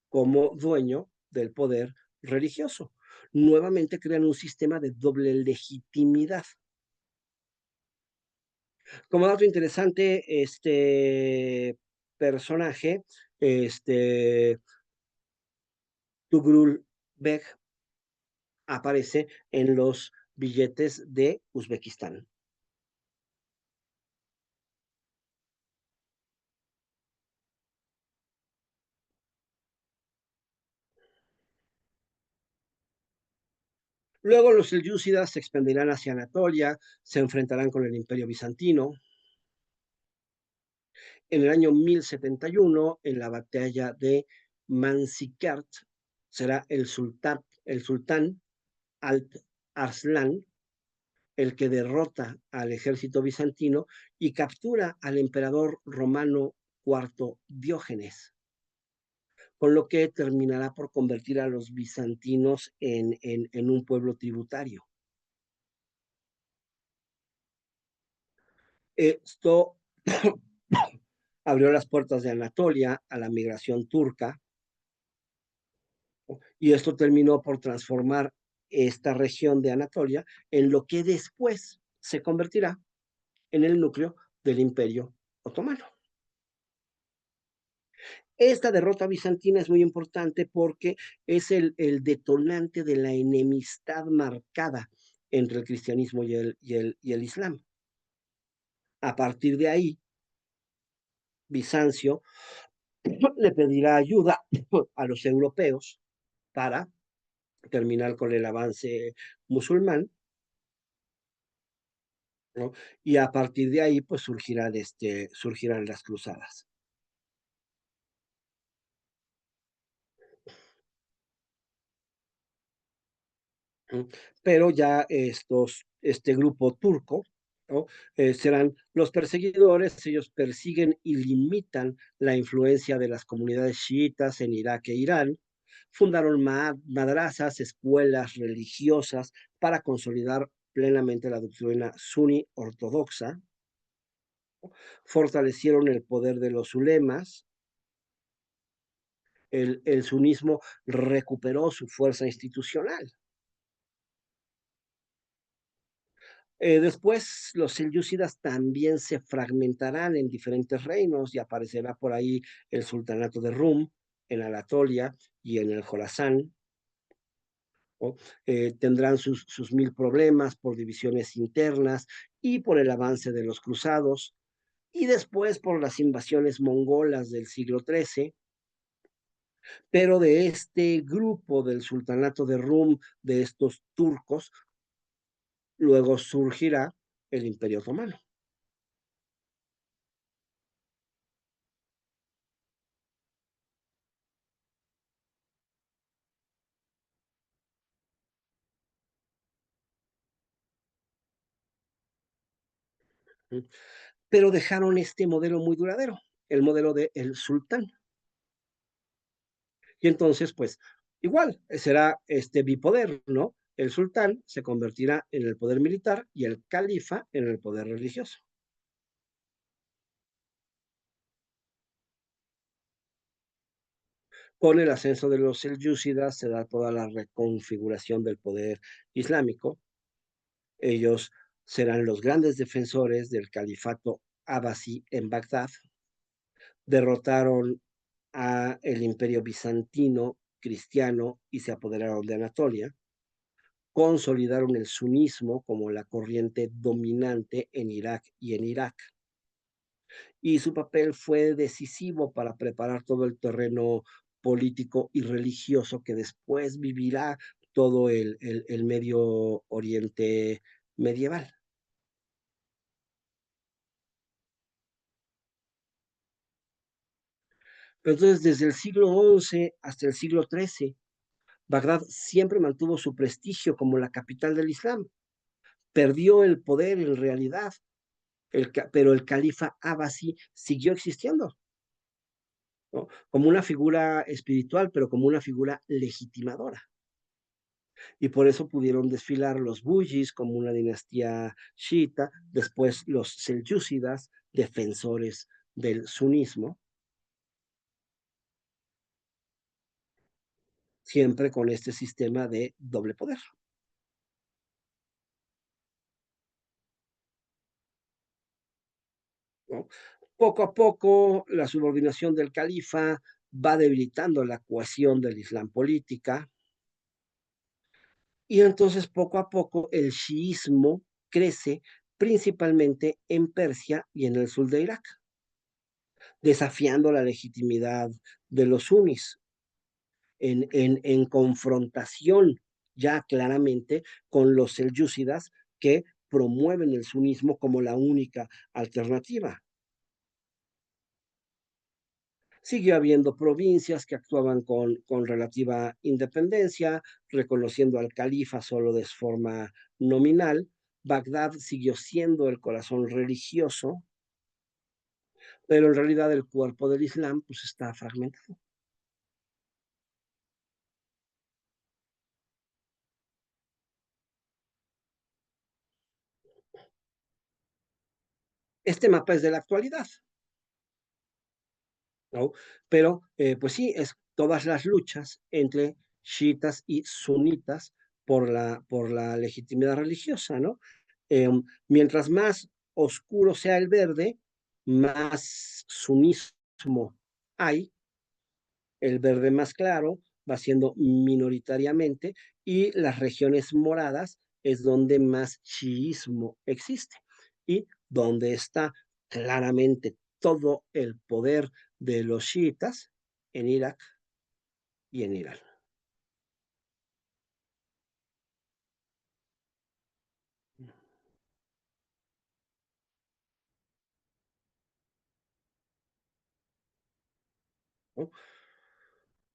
como dueño del poder religioso. Nuevamente crean un sistema de doble legitimidad. Como dato interesante, este personaje, Tugrul Beg, aparece en los billetes de Uzbekistán. Luego los selyúcidas se expandirán hacia Anatolia, se enfrentarán con el Imperio Bizantino. En el año 1071, en la batalla de Manzikert, será el sultán Alp Arslan el que derrota al ejército bizantino y captura al emperador romano cuarto Diógenes, con lo que terminará por convertir a los bizantinos en un pueblo tributario. Esto abrió las puertas de Anatolia a la migración turca, y esto terminó por transformar esta región de Anatolia en lo que después se convertirá en el núcleo del Imperio Otomano. Esta derrota bizantina es muy importante porque es el detonante de la enemistad marcada entre el cristianismo y el islam. A partir de ahí, Bizancio le pedirá ayuda a los europeos para terminar con el avance musulmán, ¿no? Y a partir de ahí, pues surgirán las cruzadas. Pero ya este grupo turco, ¿no? Serán los perseguidores, ellos persiguen y limitan la influencia de las comunidades chiitas en Irak e Irán, fundaron madrazas, escuelas religiosas para consolidar plenamente la doctrina suní ortodoxa, fortalecieron el poder de los ulemas, el sunismo recuperó su fuerza institucional. Después, los selyúcidas también se fragmentarán en diferentes reinos y aparecerá por ahí el sultanato de Rum en Anatolia y en el Jorasán. ¿No? Tendrán sus mil problemas por divisiones internas y por el avance de los cruzados, y después por las invasiones mongolas del siglo XIII. Pero de este grupo del sultanato de Rum, de estos turcos, luego surgirá el Imperio Otomano. Pero dejaron este modelo muy duradero, el modelo del sultán. Y entonces, pues, igual, será este bipoder, ¿no? El sultán se convertirá en el poder militar y el califa en el poder religioso. Con el ascenso de los selyúcidas se da toda la reconfiguración del poder islámico. Ellos serán los grandes defensores del califato abasí en Bagdad. Derrotaron a el imperio bizantino cristiano y se apoderaron de Anatolia. Consolidaron el sunismo como la corriente dominante en Irak y en Irak. Y su papel fue decisivo para preparar todo el terreno político y religioso que después vivirá todo el Medio Oriente medieval. Pero entonces, desde el siglo XI hasta el siglo XIII, Bagdad siempre mantuvo su prestigio como la capital del Islam. Perdió el poder en realidad, pero el califa Abbasí siguió existiendo, ¿no? Como una figura espiritual, pero como una figura legitimadora. Y por eso pudieron desfilar los Buyis como una dinastía chiita, después los selyúcidas, defensores del sunismo, siempre con este sistema de doble poder, ¿no? Poco a poco, la subordinación del califa va debilitando la cohesión del Islam política, y entonces poco a poco el chiismo crece principalmente en Persia y en el sur de Irak, desafiando la legitimidad de los sunis en confrontación ya claramente con los selyúcidas que promueven el sunismo como la única alternativa. Siguió habiendo provincias que actuaban con relativa independencia, reconociendo al califa solo de forma nominal. Bagdad siguió siendo el corazón religioso, pero en realidad el cuerpo del Islam pues está fragmentado. Este mapa es de la actualidad, ¿no? Pero, pues sí, es todas las luchas entre chiitas y sunitas por la legitimidad religiosa, ¿no? Mientras más oscuro sea el verde, más sunismo hay. El verde más claro va siendo minoritariamente y las regiones moradas es donde más chiismo existe y donde está claramente todo el poder de los chiitas en Irak y en Irán, ¿no?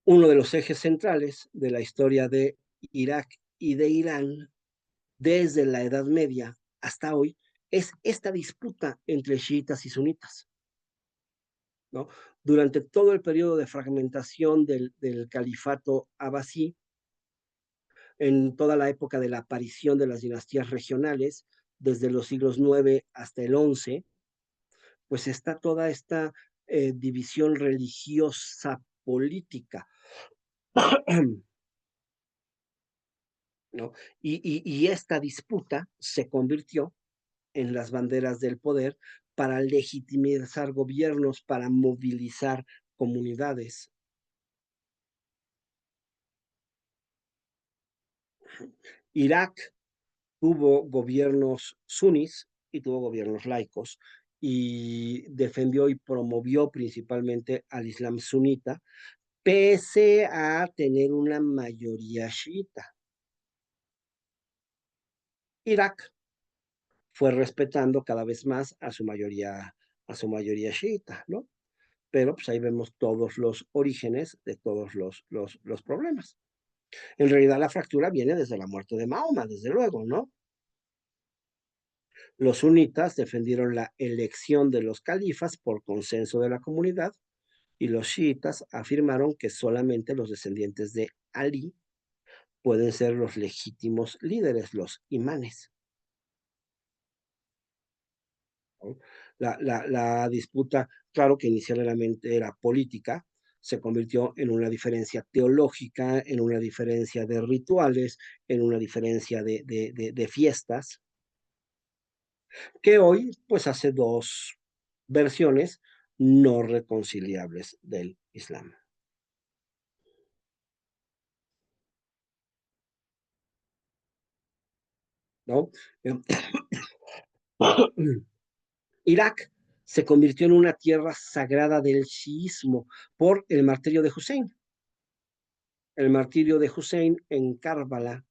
Uno de los ejes centrales de la historia de Irak y de Irán desde la Edad Media hasta hoy es esta disputa entre chiitas y sunitas, ¿no? Durante todo el periodo de fragmentación del califato abbasí, en toda la época de la aparición de las dinastías regionales, desde los siglos 9 hasta el 11, pues está toda esta división religiosa política, ¿no? Y esta disputa se convirtió en las banderas del poder para legitimizar gobiernos, para movilizar comunidades. Irak tuvo gobiernos sunnis y tuvo gobiernos laicos y defendió y promovió principalmente al Islam sunita, pese a tener una mayoría chiita. Irak fue respetando cada vez más a su mayoría chiita, ¿no? Pero pues ahí vemos todos los orígenes de todos los problemas. En realidad la fractura viene desde la muerte de Mahoma, desde luego, ¿no? Los sunitas defendieron la elección de los califas por consenso de la comunidad y los chiitas afirmaron que solamente los descendientes de Ali pueden ser los legítimos líderes, los imanes, ¿no? La disputa, claro que inicialmente era política, se convirtió en una diferencia teológica, en una diferencia de rituales, en una diferencia de fiestas, que hoy pues hace dos versiones no reconciliables del Islam, ¿no? Irak se convirtió en una tierra sagrada del chiismo por el martirio de Hussein, El martirio de Hussein en Karbala,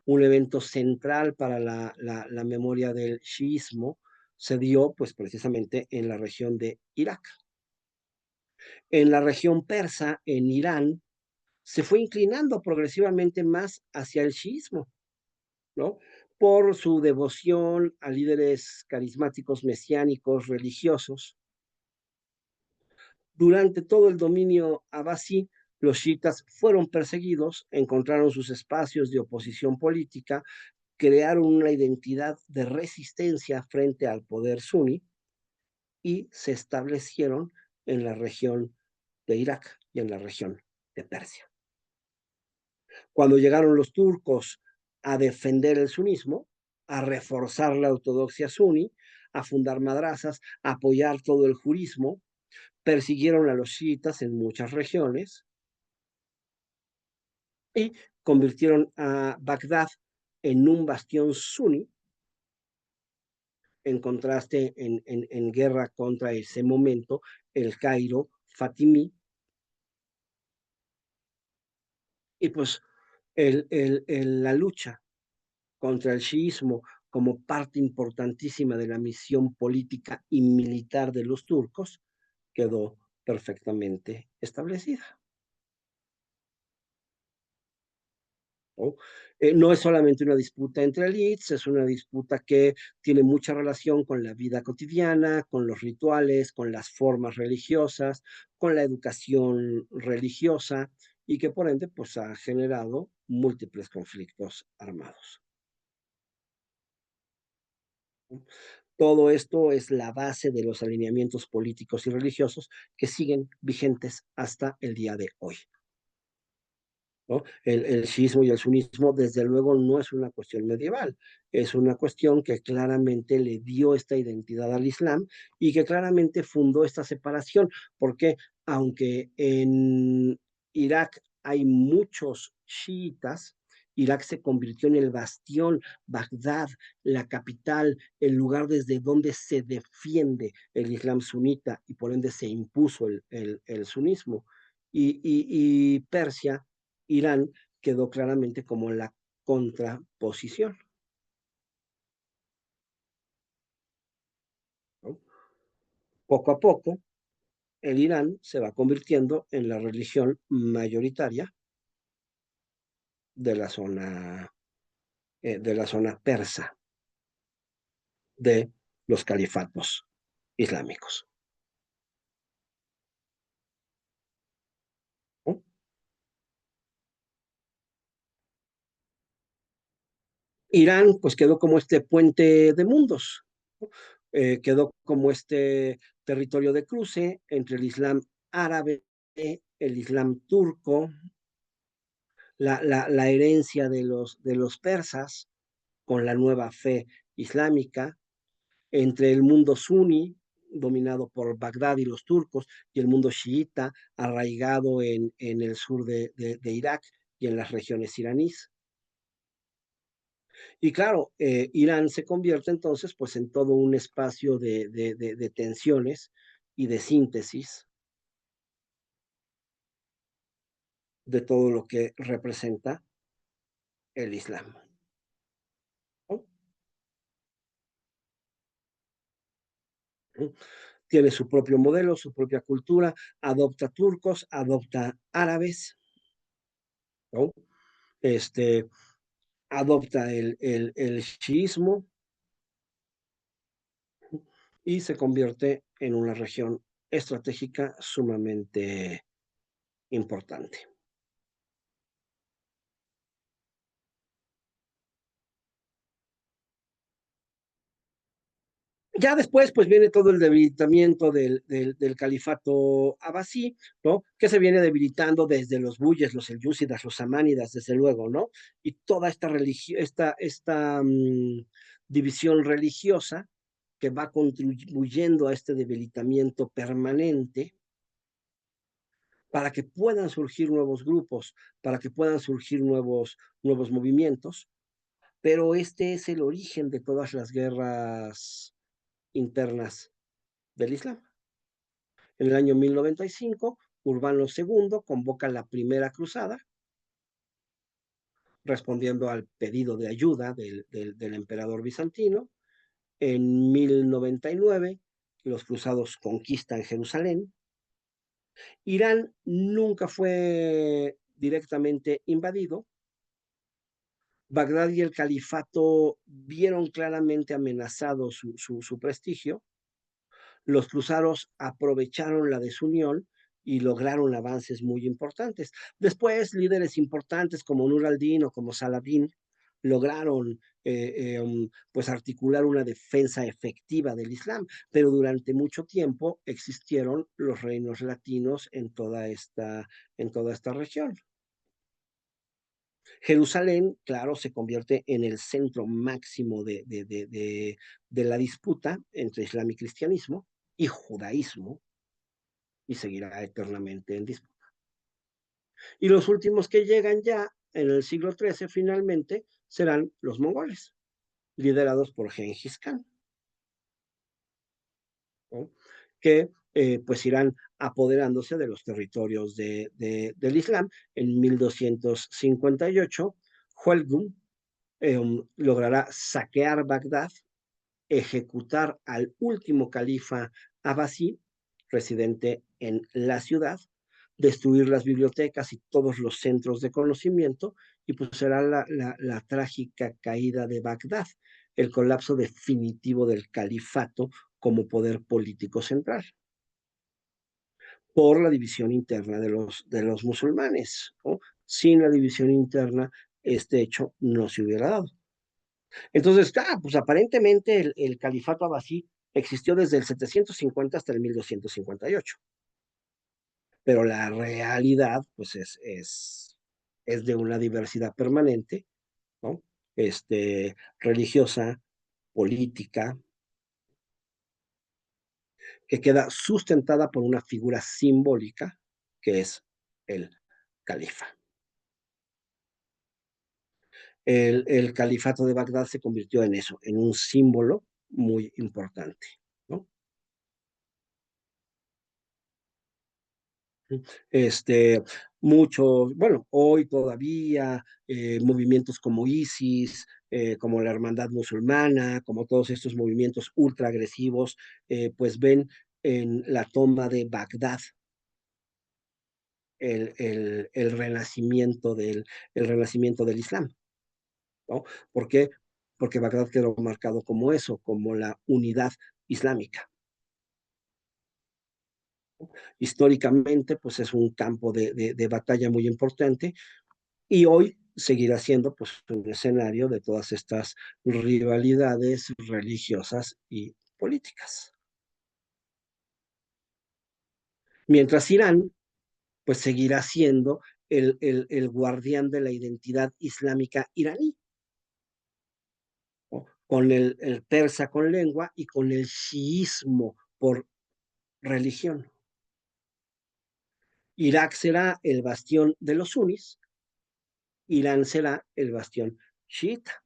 un evento central para la memoria del chiismo, se dio pues precisamente en la región de Irak. En la región persa, en Irán, se fue inclinando progresivamente más hacia el chiismo, ¿no? Por su devoción a líderes carismáticos mesiánicos religiosos. Durante todo el dominio abasí, los chiitas fueron perseguidos, encontraron sus espacios de oposición política, crearon una identidad de resistencia frente al poder suní y se establecieron en la región de Irak y en la región de Persia. Cuando llegaron los turcos a defender el sunismo, a reforzar la ortodoxia suní, a fundar madrazas, a apoyar todo el jurismo, persiguieron a los chiitas en muchas regiones y convirtieron a Bagdad en un bastión suní, en contraste, en guerra contra ese momento, el Cairo fatimí. Y pues la lucha contra el chiismo como parte importantísima de la misión política y militar de los turcos quedó perfectamente establecida, ¿no? No es solamente una disputa entre elites, es una disputa que tiene mucha relación con la vida cotidiana, con los rituales, con las formas religiosas, con la educación religiosa y que por ende pues ha generado múltiples conflictos armados. Todo esto es la base de los alineamientos políticos y religiosos que siguen vigentes hasta el día de hoy, ¿no? El chiismo y el sunismo, desde luego, no es una cuestión medieval, es una cuestión que claramente le dio esta identidad al Islam y que claramente fundó esta separación, porque aunque en Irak hay muchos chiitas, Irak se convirtió en el bastión, Bagdad, la capital, el lugar desde donde se defiende el Islam sunita y por ende se impuso el sunismo. Y Persia, Irán, quedó claramente como la contraposición, ¿no? Poco a poco, el Irán se va convirtiendo en la religión mayoritaria de la zona persa de los califatos islámicos, ¿no? Irán pues quedó como este puente de mundos, ¿no? Quedó como este territorio de cruce entre el Islam árabe, el Islam turco, la herencia de los persas con la nueva fe islámica, entre el mundo suní, dominado por Bagdad y los turcos, y el mundo chiita, arraigado en el sur de Irak y en las regiones iraníes. Y claro, Irán se convierte entonces pues en todo un espacio de tensiones y de síntesis de todo lo que representa el Islam, ¿no? Tiene su propio modelo, su propia cultura, adopta turcos, adopta árabes, ¿no? Este, adopta el chiismo y se convierte en una región estratégica sumamente importante. Ya después, pues viene todo el debilitamiento del califato abasí, ¿no? Que se viene debilitando desde los buyes, los selyúcidas, los samánidas, desde luego, ¿no? Y toda esta división religiosa que va contribuyendo a este debilitamiento permanente para que puedan surgir nuevos grupos, para que puedan surgir nuevos movimientos, pero este es el origen de todas las guerras internas del Islam. En el año 1095, Urbano II convoca la primera cruzada, respondiendo al pedido de ayuda del emperador bizantino. En 1099, los cruzados conquistan Jerusalén. Irán nunca fue directamente invadido. Bagdad y el califato vieron claramente amenazado su prestigio. Los cruzados aprovecharon la desunión y lograron avances muy importantes. Después, líderes importantes como Nur al-Din o como Saladín lograron pues articular una defensa efectiva del Islam, pero durante mucho tiempo existieron los reinos latinos en toda esta región. Jerusalén, claro, se convierte en el centro máximo de la disputa entre Islam y cristianismo y judaísmo, y seguirá eternamente en disputa. Y los últimos que llegan ya en el siglo XIII finalmente serán los mongoles, liderados por Gengis Khan, ¿no? Que pues irán apoderándose de los territorios del Islam. En 1258, Huelgum logrará saquear Bagdad, ejecutar al último califa abasí, residente en la ciudad, destruir las bibliotecas y todos los centros de conocimiento, y pues será la trágica caída de Bagdad, el colapso definitivo del califato como poder político central, por la división interna de los musulmanes, ¿no? Sin la división interna, este hecho no se hubiera dado. Entonces, pues aparentemente el califato abasí existió desde el 750 hasta el 1258, pero la realidad, pues es de una diversidad permanente, ¿no? Religiosa, política, que queda sustentada por una figura simbólica que es el califa. El califato de Bagdad se convirtió en eso, en un símbolo muy importante, ¿no? Este, muchos, bueno, hoy todavía movimientos como ISIS, como la Hermandad Musulmana, como todos estos movimientos ultra agresivos, pues ven en la toma de Bagdad el renacimiento el renacimiento del Islam, ¿no? ¿Por qué? Porque Bagdad quedó marcado como eso, como la unidad islámica. Históricamente, pues es un campo de batalla muy importante, y hoy seguirá siendo pues un escenario de todas estas rivalidades religiosas y políticas. Mientras Irán pues seguirá siendo el guardián de la identidad islámica iraní, ¿no? Con el persa con lengua y con el chiismo por religión. Irak será el bastión de los sunnis, Irán será el bastión chiita.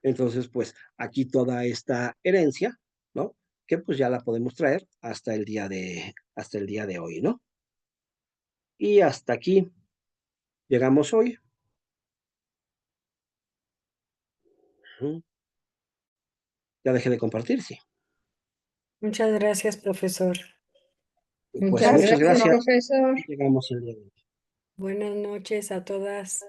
Entonces, pues aquí toda esta herencia, ¿no? Que pues ya la podemos traer hasta el día de hoy, ¿no? Y hasta aquí llegamos hoy. Ya dejé de compartir, sí. Muchas gracias, profesor. Pues Muchas muchas gracias, gracias. profesor. Llegamos el día de hoy. Buenas noches a todas.